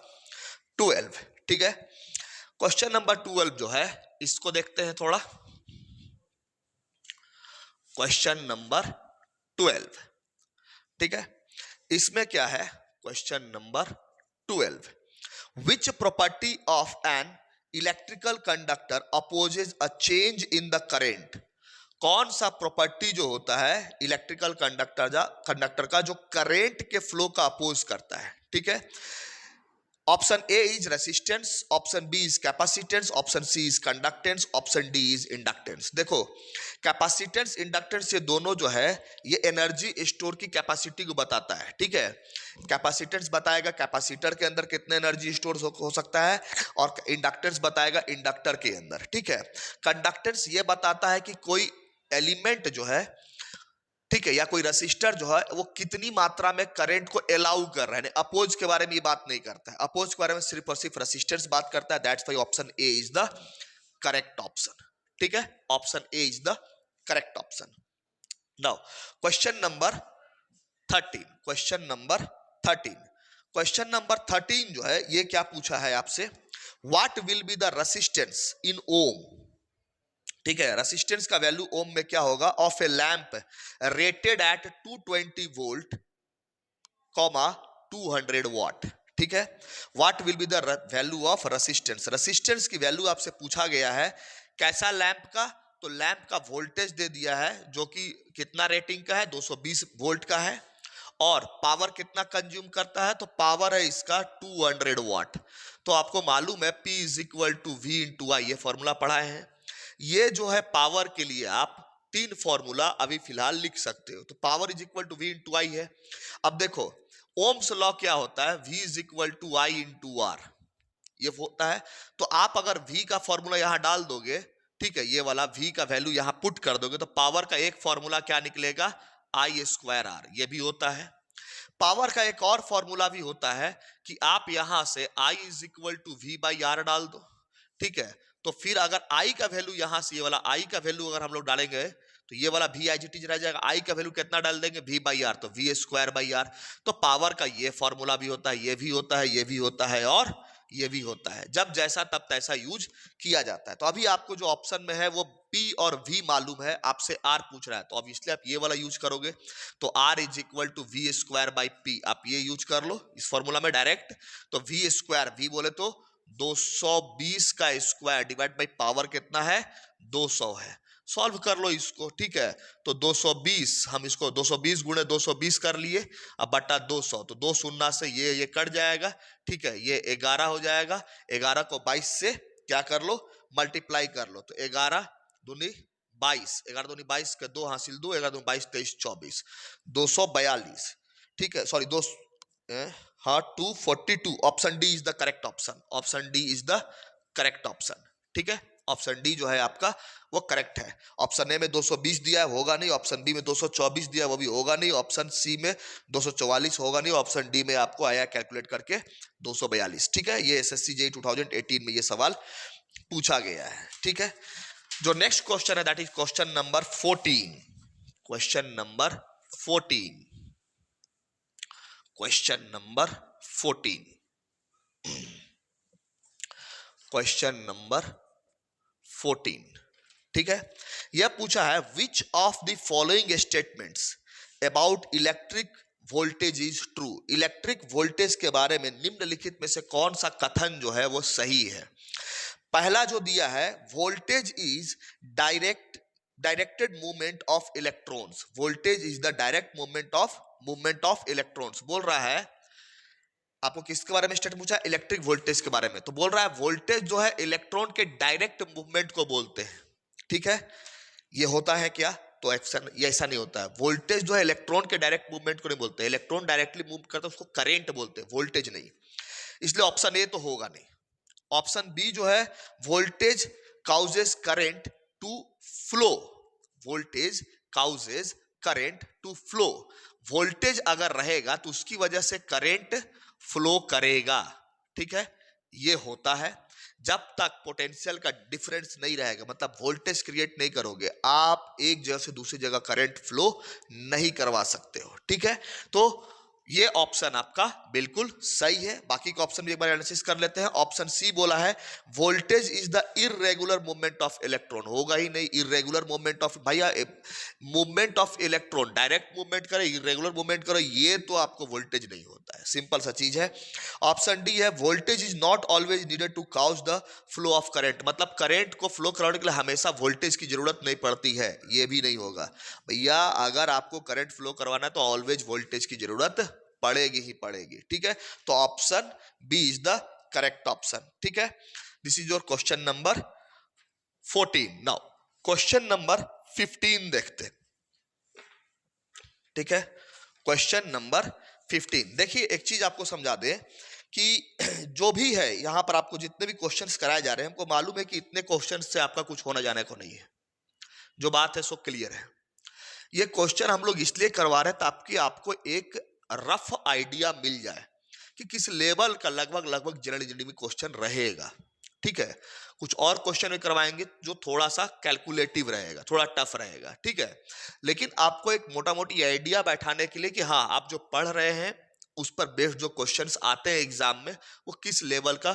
12, ठीक है। क्वेश्चन नंबर 12 जो है इसको देखते हैं थोड़ा, क्वेश्चन नंबर 12, ठीक है। इसमें क्या है, question number 12, which property of an electrical conductor opposes a change in the current, कौन सा प्रॉपर्टी जो होता है इलेक्ट्रिकल कंडक्टर का जो करेंट के फ्लो का अपोज करता है, ठीक है। Option A is resistance, option B is capacitance, option C is conductance, option D is inductance. देखो कैपेसिटेंस इंडक्टेंस ये दोनों जो है ये एनर्जी स्टोर की कैपेसिटी को बताता है, ठीक है। कैपेसिटेंस बताएगा कैपेसिटर के अंदर कितने एनर्जी स्टोर हो सकता है, और इंडक्टेंस बताएगा इंडक्टर के अंदर, ठीक है। कंडक्टेंस ये बताता है कि कोई एलिमेंट जो है ठीक है, या कोई रेसिस्टर जो है वो कितनी मात्रा में करंट को अलाउ कर रहा है, अपोज के बारे में ये बात नहीं करता है, अपोज के बारे में सिर्फ और सिर्फ रेसिस्टेंस बात करता है। That's why option A is the correct option. ठीक है, option A is the correct option. Now question number 13, question number 13, question number 13 जो है ये क्या पूछा है आपसे, what will be the resistance in ohm. ठीक है, रेसिस्टेंस का वैल्यू ओम में क्या होगा, of a lamp rated at 220 volt comma 200 watt. ठीक है, what will be the value of resistance, resistance की वैल्यू आपसे पूछा गया है। कैसा लैंप का, तो लैंप का वोल्टेज दे दिया है जो कि कितना रेटिंग का है, 220 वोल्ट का है, और पावर कितना कंज्यूम करता है, तो पावर है इसका 200 वॉट। तो आपको मालूम है P is equal to V into I, ये फॉर्मूला पढ़ाए हैं। ये जो है पावर के लिए आप 3 फॉर्मूला अभी फिलहाल लिख सकते हो। तो power is equal to V into I है। अब देखो ओम्स लॉ क्या होता है, V is equal to I into R, ये होता है। तो आप अगर V का फॉर्मूला यहां डाल दोगे, ठीक है, ये वाला V का वैल्यू यहां पुट कर दोगे, तो पावर का एक फॉर्मूला क्या निकलेगा, आई स्क्वायर आर, ये भी होता है। पावर का एक और फॉर्मूला भी होता है कि आप यहां से I is equal to V by R डाल दो। ठीक है, तो फिर अगर I का वैल्यू यहां से, ये वाला I का वैल्यू अगर हम लोग डालेंगे तो ये वाला V IGT रह जाएगा, I का वैल्यू कितना डाल देंगे, V बाई आर, तो V स्क्वायर बाई आर। तो पावर का ये फॉर्मूला भी होता है, ये भी होता है, ये भी होता है, और ये भी होता है। जब जैसा तब तैसा यूज किया जाता है। तो अभी आपको जो ऑप्शन में है वो P और V मालूम है, आपसे R पूछ रहा है, तो ऑब्वियसली आप ये वाला यूज करोगे। तो R is equal to V square by P, आप ये यूज कर लो इस फॉर्मूला में डायरेक्ट। तो V स्क्वायर, V बोले तो 220 का स्क्वायर डिवाइड बाई पावर कितना है, 200 है। सॉल्व कर लो इसको। ठीक है, तो 220, हम इसको 220 गुणे 220 कर लिए, अब बटा 200, तो 2 शून्य से ये कट जाएगा। ठीक है, ये 11 हो जाएगा। 11 को 22 से क्या कर लो, मल्टीप्लाई कर लो। तो 11 दूनी 22, 11 दूनी 22 के 2 हासिल 2, 11 दूनी 22, 23, 24, 242। ठीक है, सॉरी 2, हाँ 242। Option D is the correct option, option D is the correct option. ठीक है, ऑप्शन डी जो है आपका वो करेक्ट है। ऑप्शन ए में 220 दिया है, होगा नहीं। ऑप्शन बी में 224 दिया है, वो भी होगा नहीं। ऑप्शन सी में 244 होगा नहीं। ऑप्शन डी में आपको आया कैलकुलेट करके 242। ठीक है, ये एसएससी जेईई 2018 में ये सवाल पूछा गया है। ठीक है, जो नेक्स्ट क्वेश्चन है that is question number 14, question number 14, question number 14, question number 14। ठीक है, यह पूछा है which of the following statements about electric voltage is true. Electric voltage के बारे में निम्नलिखित में से कौन सा कथन जो है वो सही है। पहला जो दिया है, voltage is directed movement of electrons, voltage is the direct movement of electrons. बोल रहा है आपको किसके बारे में स्टेट पूछा, इलेक्ट्रिक वोल्टेज के बारे में। तो बोल रहा है वोल्टेज जो है इलेक्ट्रॉन के डायरेक्ट मूवमेंट को बोलते हैं। ठीक है, ये होता है क्या, तो ये ऐसा नहीं होता है। वोल्टेज जो है इलेक्ट्रॉन के डायरेक्ट मूवमेंट को नहीं बोलते, इलेक्ट्रॉन डायरेक्टली मूव करता है उसको करंट बोलते हैं, वोल्टेज नहीं। इसलिए ऑप्शन ए तो होगा नहीं। ऑप्शन बी जो है, voltage causes current to flow, voltage causes current to flow. Voltage अगर रहेगा तो उसकी वजह से करंट फ्लो करेगा। ठीक है, ये होता है। जब तक पोटेंशियल का डिफरेंस नहीं रहेगा, मतलब वोल्टेज क्रिएट नहीं करोगे, आप एक जगह से दूसरी जगह करंट फ्लो नहीं करवा सकते हो। ठीक है, तो ये ऑप्शन आपका बिल्कुल सही है। बाकी का ऑप्शन भी एक बार एनालिसिस कर लेते हैं। ऑप्शन सी बोला है voltage is the irregular movement of electron, होगा ही नहीं। इरेगुलर मूवमेंट ऑफ, भैया movement of electron direct movement करे, इरेगुलर मूवमेंट करे, ये तो आपको वोल्टेज नहीं होता है, सिंपल सा चीज है। ऑप्शन डी है voltage is not always needed to cause the flow of current, मतलब करंट को फ्लो कराने के लिए हमेशा वोल्टेज की जरूरत नहीं पड़ती है, ये भी नहीं होगा। भैया अगर आपको करंट फ्लो करवाना है तो ऑलवेज वोल्टेज की जरूरत पड़ेगी ही पड़ेगी। ठीक है, तो option B is the correct option. ठीक है, this is your question number 14। Now question number 15 देखते हैं। ठीक है, क्वेश्चन नंबर 15। देखिए एक चीज आपको समझा दे कि जो भी है यहां पर आपको जितने भी क्वेश्चंस कराए जा रहे हैं, हमको मालूम है कि इतने क्वेश्चंस से आपका कुछ होना जाने को नहीं है। जो बात है सो क्लियर है। ये क्वेश्चन हम लोग इसलिए करवा रहे हैं ताकि आपको एक रफ आइडिया मिल जाए कि किस लेवल का लगभग लगभग जनरल इंजीनियरिंग में क्वेश्चन रहेगा। ठीक है, कुछ और क्वेश्चन भी करवाएंगे जो थोड़ा सा कैलकुलेटिव रहेगा, थोड़ा टफ रहेगा। ठीक है, लेकिन आपको एक मोटा मोटी आइडिया बैठाने के लिए कि हाँ आप जो पढ़ रहे हैं उस पर बेस्ड जो क्वेश्चंस आते हैं एग्जाम में वो किस लेवल का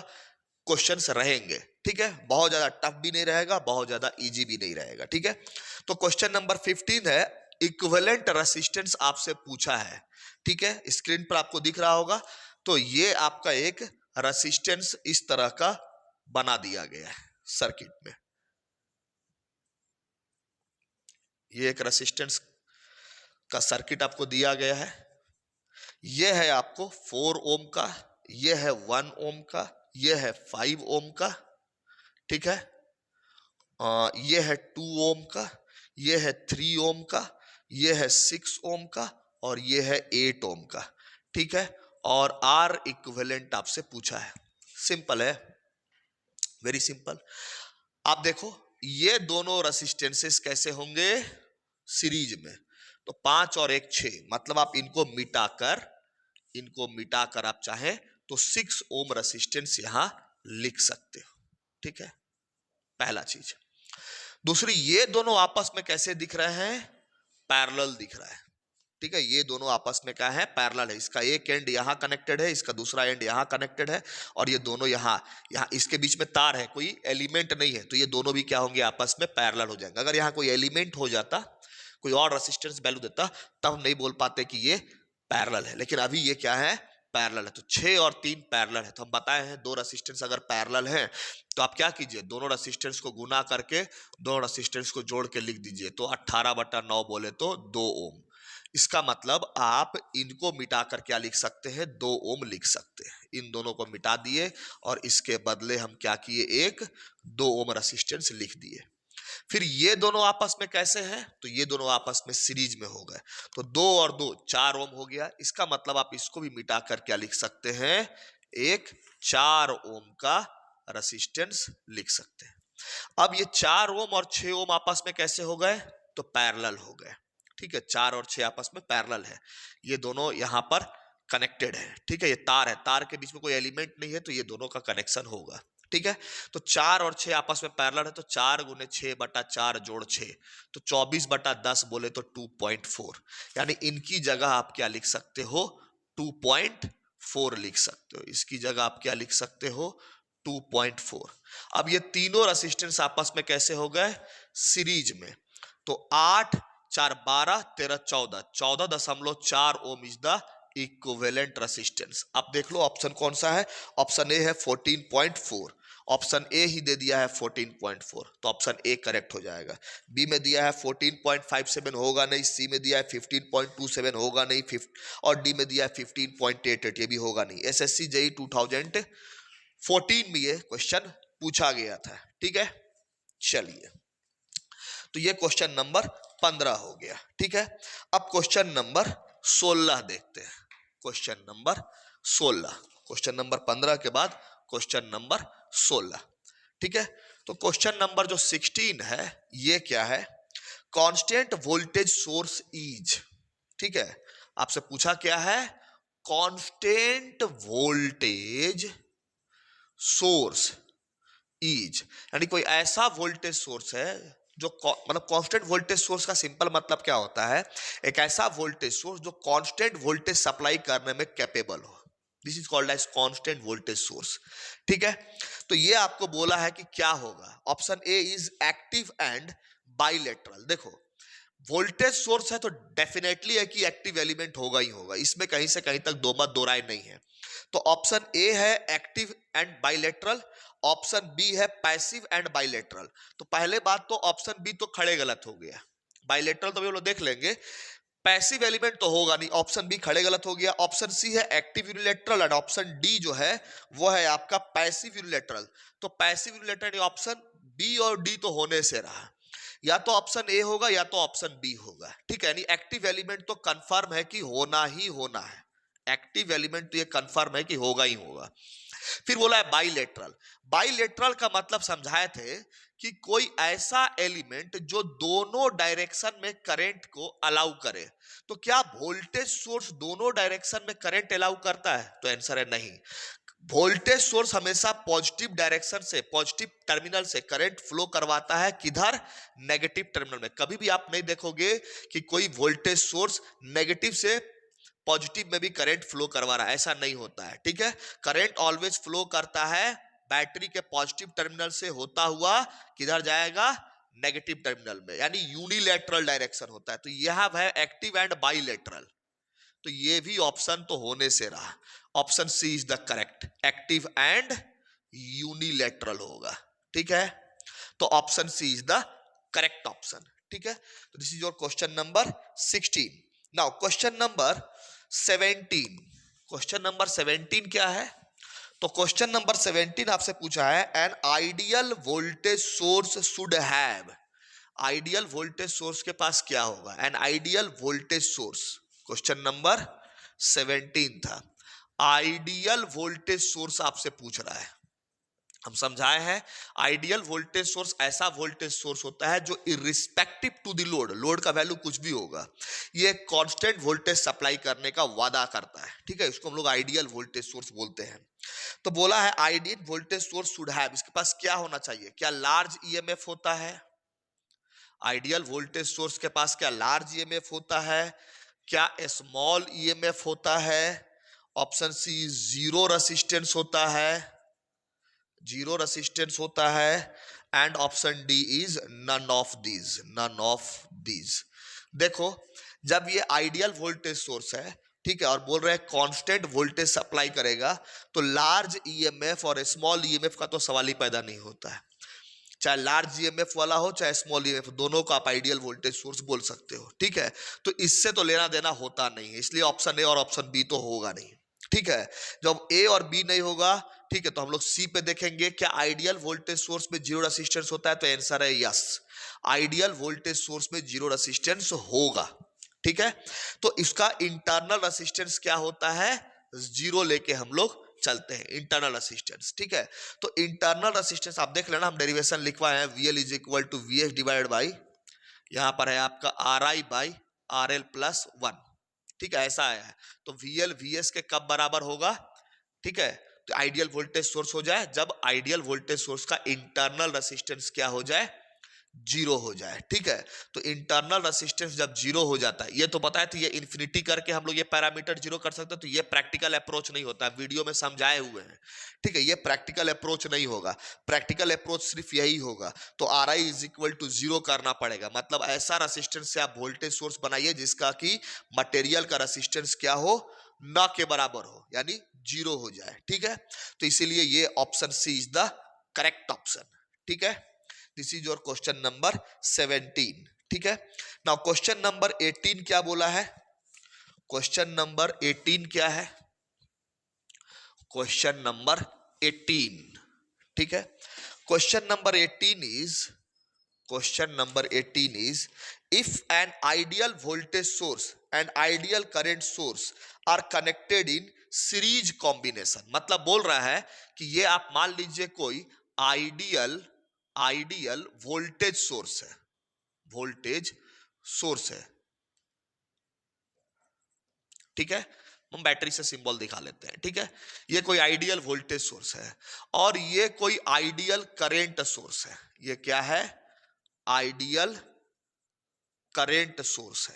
क्वेश्चंस रहेंगे। ठीक है, बहुत ज्यादा टफ भी नहीं रहेगा, बहुत ज्यादा इजी भी नहीं रहेगा। ठीक है, तो क्वेश्चन नंबर 15 है, इक्विवेलेंट रेसिस्टेंस आपसे पूछा है। ठीक है, स्क्रीन पर आपको दिख रहा होगा। तो ये आपका एक रेसिस्टेंस इस तरह का बना दिया गया है सर्किट में। ये एक रेसिस्टेंस का सर्किट आपको दिया गया है। ये है आपको 4 ओम का, ये है 1 ओम का, ये है 5 ओम का। ठीक है, ये है 2 ओम का, ये है 3 ओम का, ये है 6 ओम का और ये है 8 ओम का। ठीक है, और आर इक्विवेलेंट आपसे पूछा है। सिंपल है, वेरी सिंपल। आप देखो ये दोनों रेसिस्टेंसेस कैसे होंगे सीरीज में, तो 5 और 1 6, मतलब आप इनको मिटाकर आप चाहे तो 6 ओम रेसिस्टेंस यहां लिख सकते हो। ठीक है, पहला चीज। दूसरी, ये दोनों आपस में कैसे दिख रहे हैं, पैरेलल दिख रहा है। ठीक है, ये दोनों आपस में क्या है, पैरेलल है। इसका एक एंड यहां कनेक्टेड है, इसका दूसरा एंड यहां कनेक्टेड है और ये दोनों यहां इसके बीच में तार है, कोई एलिमेंट नहीं है, तो ये दोनों भी क्या होंगे, आपस में पैरेलल हो जाएंगे। अगर यहां कोई एलिमेंट हो जाता, कोई और रेसिस्टेंस वैल्यू देता, तब हम नहीं बोल पाते कि ये पैरेलल है, लेकिन अभी ये क्या है, पैरेलल है। तो 6 और 3 पैरेलल है। तो हम बताए हैं दो रेसिस्टेंस अगर पैरेलल हैं तो आप क्या कीजिए, दोनों रेसिस्टेंस को गुना करके दोनों रेसिस्टेंस को जोड़ के लिख दीजिए। तो 18/9 बोले तो 2 ओम। इसका मतलब आप इनको मिटाकर क्या लिख सकते हैं, 2 ओम लिख सकते हैं। इन दोनों को मिटा दिए और इसके बदले हम क्या किए, एक 2 ओम रेसिस्टेंस लिख दिए। फिर ये दोनों आपस में कैसे हैं, तो ये दोनों आपस में सीरीज में हो गए, तो 2 और 2 4 ओम हो गया। इसका मतलब आप इसको भी मिटाकर क्या लिख सकते हैं, एक 4 ओम का रेसिस्टेंस लिख सकते हैं। अब ये 4 ओम और 6 ओम आपस में कैसे हो गए, तो पैरेलल हो गए। ठीक है, 4 और 6 आपस में पैरेलल है, ये दोनों यहां पर कनेक्टेड है। ठीक है, ये तार है, तार के बीच में कोई एलिमेंट नहीं है, तो ये दोनों का कनेक्शन होगा। ठीक है, तो 4 और 6 आपस में पैरेलल है, तो 4 गुने 6/4 जोड़ 6, तो 24/10 बोले तो 2.4। यानी इनकी जगह आप क्या लिख सकते हो, 2.4 लिख सकते हो। इसकी जगह आप क्या लिख सकते हो, 2.4। अब ये तीनों रेसिस्टेंस आपस में कैसे हो गए, सीरीज में। तो 8 4 12 13 14, 14.4 ohm is the equivalent resistance. अब देख लो ऑप्शन कौन सा है, ऑप्शन ए है 14.4, ऑप्शन ए ही दे दिया है 14.4, तो ऑप्शन ए करेक्ट हो जाएगा। बी में दिया है 14.57, होगा नहीं। सी में दिया है 15.27, होगा नहीं। और डी में दिया है 15.88, ये भी होगा नहीं। एसएससी जेईई 2014 में ये क्वेश्चन पूछा गया था। ठीक है, चलिए, तो ये क्वेश्चन नंबर 15 हो गया। ठीक है, अब क्वेश्चन नंबर 16 देखते हैं। क्वेश्चन नंबर 16, क्वेश्चन नंबर 15 के बाद क्वेश्चन नंबर 16। ठीक है, तो क्वेश्चन नंबर जो 16 है ये क्या है, कांस्टेंट वोल्टेज सोर्स इज। ठीक है, आपसे पूछा क्या है, कांस्टेंट वोल्टेज सोर्स इज, यानी कोई ऐसा वोल्टेज सोर्स है जो मतलब कांस्टेंट वोल्टेज सोर्स का सिंपल मतलब क्या होता है, एक ऐसा वोल्टेज सोर्स जो कांस्टेंट वोल्टेज सप्लाई करने में कैपेबल हो। This is called as constant voltage source. ठीक है, तो ये आपको बोला है कि क्या होगा, option A is active and bilateral. देखो वोल्टेज सोर्स है तो डेफिनेटली है कि एक्टिव एलिमेंट होगा ही होगा, इसमें कहीं से कहीं तक दो मत दो राय नहीं है। तो ऑप्शन ए है active and bilateral, option B है पैसिव एंड बाइलेटरल। तो पहले बात तो ऑप्शन बी तो खड़े गलत हो गया, बाइलेटरल तो भी हम लोग देख लेंगे, पैसिव एलिमेंट तो होगा नहीं, ऑप्शन बी खड़े गलत हो गया। ऑप्शन सी है active unilateral and option D जो है वो है आपका पैसिव यूनिलैटरल। तो पैसिव यूनिलैटरल ऑप्शन बी और डी तो होने से रहा, या तो ऑप्शन ए होगा या तो ऑप्शन बी होगा। ठीक है, यानी एक्टिव एलिमेंट तो कंफर्म है कि होना ही होना है, एक्टिव एलिमेंट तो ये कंफर्म है कि होगा ही होगा। फिर बोला है बाइलेटरल। बाइलेटरल का मतलब समझाए थे कि कोई ऐसा एलिमेंट जो दोनों डायरेक्शन में करंट को अलाउ करे। तो क्या वोल्टेज सोर्स दोनों डायरेक्शन में करंट अलाउ करता है? तो आंसर है नहीं। वोल्टेज सोर्स हमेशा पॉजिटिव डायरेक्शन से, पॉजिटिव टर्मिनल से करंट फ्लो करवाता है। किधर? नेगेटिव टर्मिनल में। कभी भी आप नहीं देखोगे कि कोई वोल्टेज सोर्स नेगेटिव से पॉजिटिव में भी करंट फ्लो करवा रहा है, ऐसा नहीं होता है। ठीक है, करंट ऑलवेज फ्लो करता है बैटरी के पॉजिटिव टर्मिनल से होता हुआ किधर जाएगा? नेगेटिव टर्मिनल में, यानी यूनिलैटरल डायरेक्शन होता है। तो यह है एक्टिव एंड बाइलेटरल। तो ये भी ऑप्शन तो होने से रहा, option C is the correct, active and unilateral होगा। ठीक है, तो option C is the correct option. ठीक है, तो this is your question number 16। Now question number 17। Question number 17 क्या है? तो क्वेश्चन नंबर 17 आपसे पूछा है N ideal voltage source should have. Ideal voltage source के पास क्या होगा? N ideal voltage source, question number 17 था। आइडियल वोल्टेज सोर्स आपसे पूछ रहा है। हम समझाए हैं आइडियल वोल्टेज सोर्स ऐसा वोल्टेज सोर्स होता है जो irrespective to the load, load का वैल्यू कुछ भी होगा, ये कांस्टेंट वोल्टेज सप्लाई करने का वादा करता है। ठीक है, इसको हम लोग आइडियल वोल्टेज सोर्स बोलते हैं। तो बोला है ideal voltage source should have, इसके पास क्या होना चाहिए? क्या लार्ज ईएमएफ होता है? आइडियल वोल्टेज सोर्स के पास क्या लार्ज ईएमएफ होता है? क्या स्मॉल ईएमएफ होता है? ऑप्शन सी जीरो रेसिस्टेंस होता है, जीरो रेसिस्टेंस होता है, and option D is none of these, none of these. देखो, जब ये आइडियल वोल्टेज सोर्स है, ठीक है, और बोल रहे हैं कांस्टेंट वोल्टेज सप्लाई करेगा, तो लार्ज ईएमएफ और स्मॉल ईएमएफ का तो सवाल ही पैदा नहीं होता है। चाहे लार्ज ईएमएफ वाला हो चाहे स्मॉल ईएमएफ, दोनों का आप आइडियल वोल्टेज सोर्स बोल सकते हो। ठीक है, तो इससे तो लेना देना होता नहीं है, इसलिए ऑप्शन ए और ऑप्शन बी तो होगा नहीं। ठीक है, जब ए और बी नहीं होगा, ठीक है, तो हम लोग सी पे देखेंगे। क्या आइडियल वोल्टेज सोर्स में जीरो रेसिस्टेंस होता है? तो आंसर है यस, आइडियल वोल्टेज सोर्स में जीरो रेसिस्टेंस होगा। ठीक है, तो इसका इंटरनल रेसिस्टेंस क्या होता है? जीरो लेके हम लोग चलते हैं, इंटरनल रेसिस्टेंस। ठीक है, तो इंटरनल रेसिस्टेंस आप देख लेना, हम डेरिवेशन लिखवाए हैं, VL is equal to VS divide by, यहां पर है आपका RI बाई RL प्लस 1। ठीक है, ऐसा आया है। तो VL VS के कब बराबर होगा? ठीक है, तो आइडियल वोल्टेज सोर्स हो जाए जब आइडियल वोल्टेज सोर्स का इंटरनल रेसिस्टेंस क्या हो जाए? जीरो हो जाए। ठीक है, तो इंटरनल रेसिस्टेंस जब जीरो हो जाता है, ये तो पता है, तो ये इन्फिनिटी करके हम लोग ये पैरामीटर जीरो कर सकते हैं। तो ये प्रैक्टिकल अप्रोच नहीं होता, वीडियो में समझाए हुए हैं। ठीक है, ये प्रैक्टिकल अप्रोच नहीं होगा, प्रैक्टिकल अप्रोच सिर्फ यही होगा। तो RI is equal to zero करना पड़ेगा, मतलब ऐसा रेसिस्टेंस से आप वोल्टेज सोर्स बनाइए जिसका कि मटेरियल का रेसिस्टेंस क्या हो? ना के बराबर हो, यानी जीरो हो जाए। ठीक है, तो इसीलिए ये option C is the correct option. ठीक है, this is your question number 17। ठीक है, नाउ क्वेश्चन नंबर 18 क्या बोला है? क्वेश्चन नंबर 18 क्या है? क्वेश्चन नंबर 18, ठीक है, question number 18 is, question number 18 is if an ideal voltage source and ideal current source are connected in series combination. मतलब बोल रहा है कि ये आप मान लीजिए कोई आइडियल वोल्टेज सोर्स है, वोल्टेज सोर्स है। ठीक है, हम बैटरी से सिंबल दिखा लेते हैं। ठीक है, ये कोई आइडियल वोल्टेज सोर्स है और ये कोई आइडियल करंट सोर्स है। ये क्या है? आइडियल करंट सोर्स है।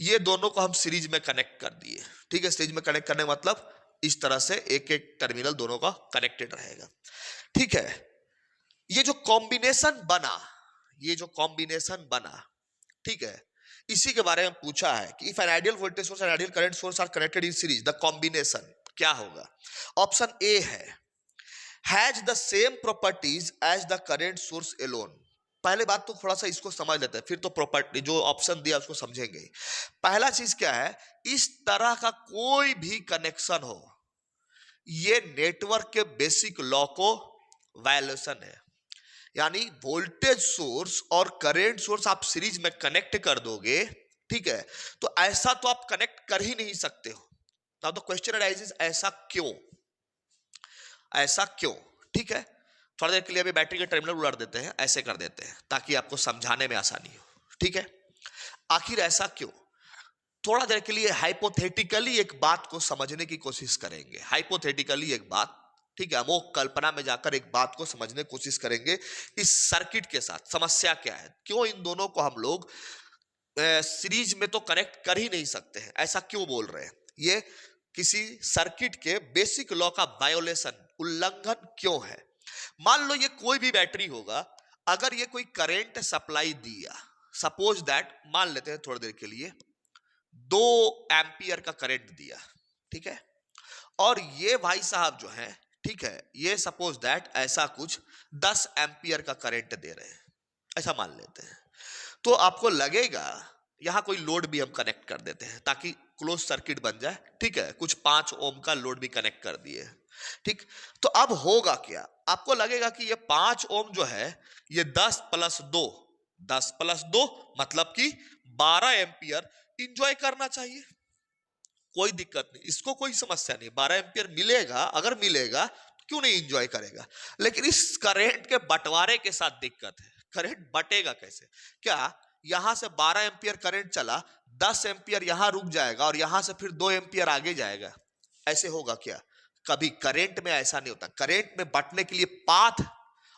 ये दोनों को हम सीरीज में कनेक्ट कर दिए। ठीक है, सीरीज में कनेक्ट करने का मतलब इस तरह से एक एक टर्मिनल दोनों का कनेक्टेड रहेगा। ठीक है, ये जो कॉम्बिनेशन बना, ये जो कॉम्बिनेशन बना, ठीक है, इसी के बारे में पूछा है कि if an ideal voltage source and ideal current source are connected in series the combination क्या होगा? ऑप्शन ए है has the same properties as the current source alone. पहले बात तो थोड़ा सा इसको समझ लेते हैं, फिर तो प्रॉपर्टी जो ऑप्शन दिया उसको समझेंगे। पहला चीज क्या है? इस तरह का कोई भी कनेक्शन हो, ये नेटवर्क के बेसिक लॉ को वायलेशन है। यानी वोल्टेज सोर्स और करंट सोर्स आप सीरीज में कनेक्ट कर दोगे, ठीक है, तो ऐसा तो आप कनेक्ट कर ही नहीं सकते हो। नाउ द क्वेश्चन अराइजेस, ऐसा क्यों? ऐसा क्यों? ठीक है, थोड़ी देर के लिए अभी बैटरी के टर्मिनल उलट देते हैं, ऐसे कर देते हैं ताकि आपको समझाने में आसानी हो, ठीक है। आखिर ऐसा क्यों? थोड़ा देर के लिए हाइपोथेटिकली एक बात को समझने की कोशिश करेंगे, हाइपोथेटिकली एक बात, ठीक है, अमोक कल्पना में जाकर एक बात को समझने की कोशिश करेंगे इस सर्किट के साथ। समस्या क्या है, क्यों इन दोनों को हम लोग सीरीज में तो कनेक्ट कर ही नहीं सकते हैं, ऐसा क्यों बोल रहे हैं? ये किसी सर्किट के बेसिक लॉ का वायोलेशन, उल्लंघन क्यों है? मान लो ये कोई भी बैटरी होगा, अगर ये कोई करंट सप्लाई दिया, सपोज दैट, मान लेते हैं थोड़ी देर के लिए 2 एम्पियर का करंट दिया, ठीक है, और ये भाई साहब जो है, ठीक है, ये सपोज दैट ऐसा कुछ 10 एम्पियर का करंट दे रहे हैं, ऐसा मान लेते हैं। तो आपको लगेगा, यहां कोई लोड भी हम कनेक्ट कर देते हैं ताकि क्लोज सर्किट बन जाए, ठीक है, कुछ 5 ओम का लोड भी कनेक्ट कर दिए, ठीक। तो अब होगा क्या, आपको लगेगा कि ये 5 ओम जो है ये 10 प्लस 2 मतलब कि 12 एम्पियर इंजॉय करना चाहिए। कोई दिक्कत नहीं, इसको कोई समस्या नहीं, 12 एम्पियर मिलेगा, अगर मिलेगा तो क्यों नहीं इंजॉय करेगा। लेकिन इस करंट के बंटवारे के साथ दिक्कत है, करंट बटेगा कैसे? क्या यहां से 12 एम्पियर करंट चला, 10 एम्पियर यहां रुक जाएगा और यहां से फिर 2 एम्पियर आगे जाएगा? ऐसे होगा क्या? कभी करंट में ऐसा नहीं होता। करंट में बंटने के लिए पाथ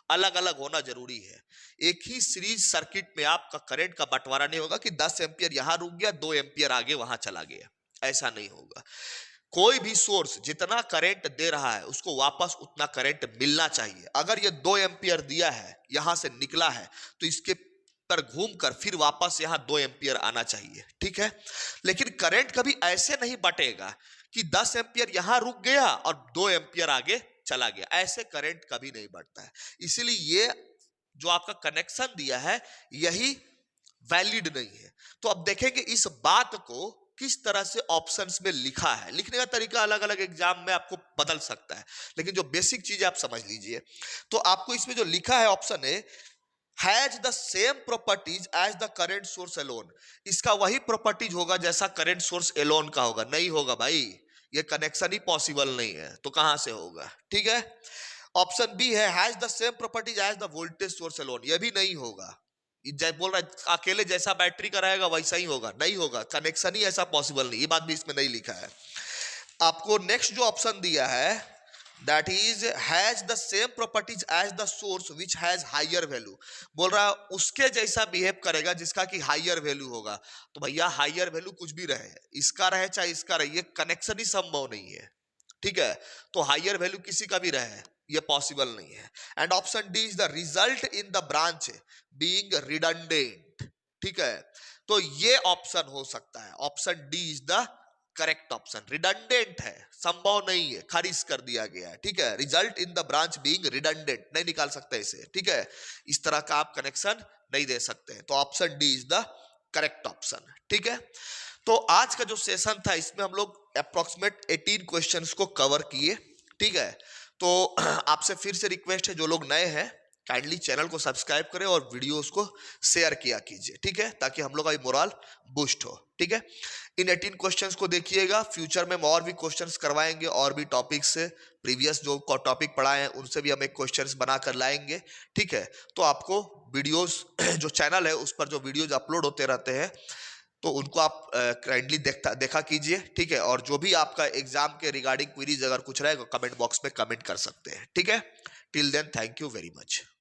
अलग अलग होना जरूरी है। एक ही सीरीज सर्किट में आपका करंट का बंटवारा नहीं होगा कि 10 एम्पियर यहां रुक गया, 2 एम्पियर आगे वहां चला गया, ऐसा नहीं होगा। कोई भी सोर्स जितना करंट दे रहा है उसको वापस उतना करंट मिलना चाहिए। अगर ये 2 एम्पियर दिया है, यहां से निकला है, तो इसके पर घूमकर फिर वापस यहां 2 एम्पियर आना चाहिए, ठीक है। लेकिन करंट कभी ऐसे नहीं बटेगा कि 10 एम्पियर यहां रुक गया और 2 एम्पियर आगे चला गया, ऐसे करंट कभी नहीं बढ़ता है। इसीलिए ये जो आपका कनेक्शन दिया है यही वैलिड नहीं है। तो अब देखेंगे इस बात को किस तरह से ऑप्शंस में लिखा है। लिखने का तरीका अलग अलग एग्जाम में आपको बदल सकता है, लेकिन जो बेसिक चीज आप समझ लीजिए। तो आपको इसमें जो लिखा है option A, has the same properties as the current source alone, इसका वही प्रॉपर्टीज होगा जैसा करंट सोर्स एलोन का होगा। नहीं होगा भाई, ये कनेक्शन ही पॉसिबल नहीं है, तो कहां से होगा, ठीक है। ऑप्शन बी है has the same properties as the voltage source alone, ये भी नहीं होगा। बोल रहा है अकेले जैसा बैटरी का रहेगा वैसा ही होगा, नहीं होगा, कनेक्शन ही ऐसा पॉसिबल नहीं, ये बात भी इसमें नहीं लिखा है। आपको नेक्स्ट जो ऑप्शन दिया है that is has the same properties as the source which has higher value, बोल रहा है उसके जैसा बिहेव करेगा जिसका कि हायर वैल्यू होगा। तो भैया हायर वैल्यू कुछ भी रहे, इसका रहे चाहे इसका रहे, ये कनेक्शन ही संभव नहीं है, ठीक है। तो हायर वैल्यू किसी का भी रहे, ये पॉसिबल नहीं है। And option D is the result in the branch being redundant, ठीक है। तो ये ऑप्शन हो सकता है, option D is the correct option. Redundant है, संभव नहीं है, खारिज कर दिया गया है, ठीक है। Result in the branch being redundant, नहीं निकाल सकते इसे, ठीक है। इस तरह का आप कनेक्शन नहीं दे सकते हैं, तो option D is the correct option, ठीक है। तो आज का जो सेशन था इसमें हम लोग अप्रोक्सीमेट 18 क्वेश्चंस को कवर किए, ठीक है। तो आपसे फिर से रिक्वेस्ट है, जो लोग नए हैं काइंडली चैनल को सब्सक्राइब करें और वीडियोस को शेयर किया कीजिए, ठीक है, ताकि हम लोग का मोरल बूस्ट हो, ठीक है। इन 18 क्वेश्चंस को देखिएगा, फ्यूचर में हम और भी क्वेश्चंस करवाएंगे, और भी टॉपिक से प्रीवियस जो टॉपिक पढ़ाए हैं उनसे भी हम एक क्वेश्चंस बनाकर लाएंगे, ठीक है। तो आपको वीडियोस जो चैनल है उस पर जो वीडियोज अपलोड होते रहते हैं तो उनको आप काइंडली देखा कीजिए, ठीक है। और जो भी आपका एग्जाम के रिगार्डिंग क्वेरीज अगर कुछ रहेगा कमेंट बॉक्स में कमेंट कर सकते हैं, ठीक है। Till then thank you very much.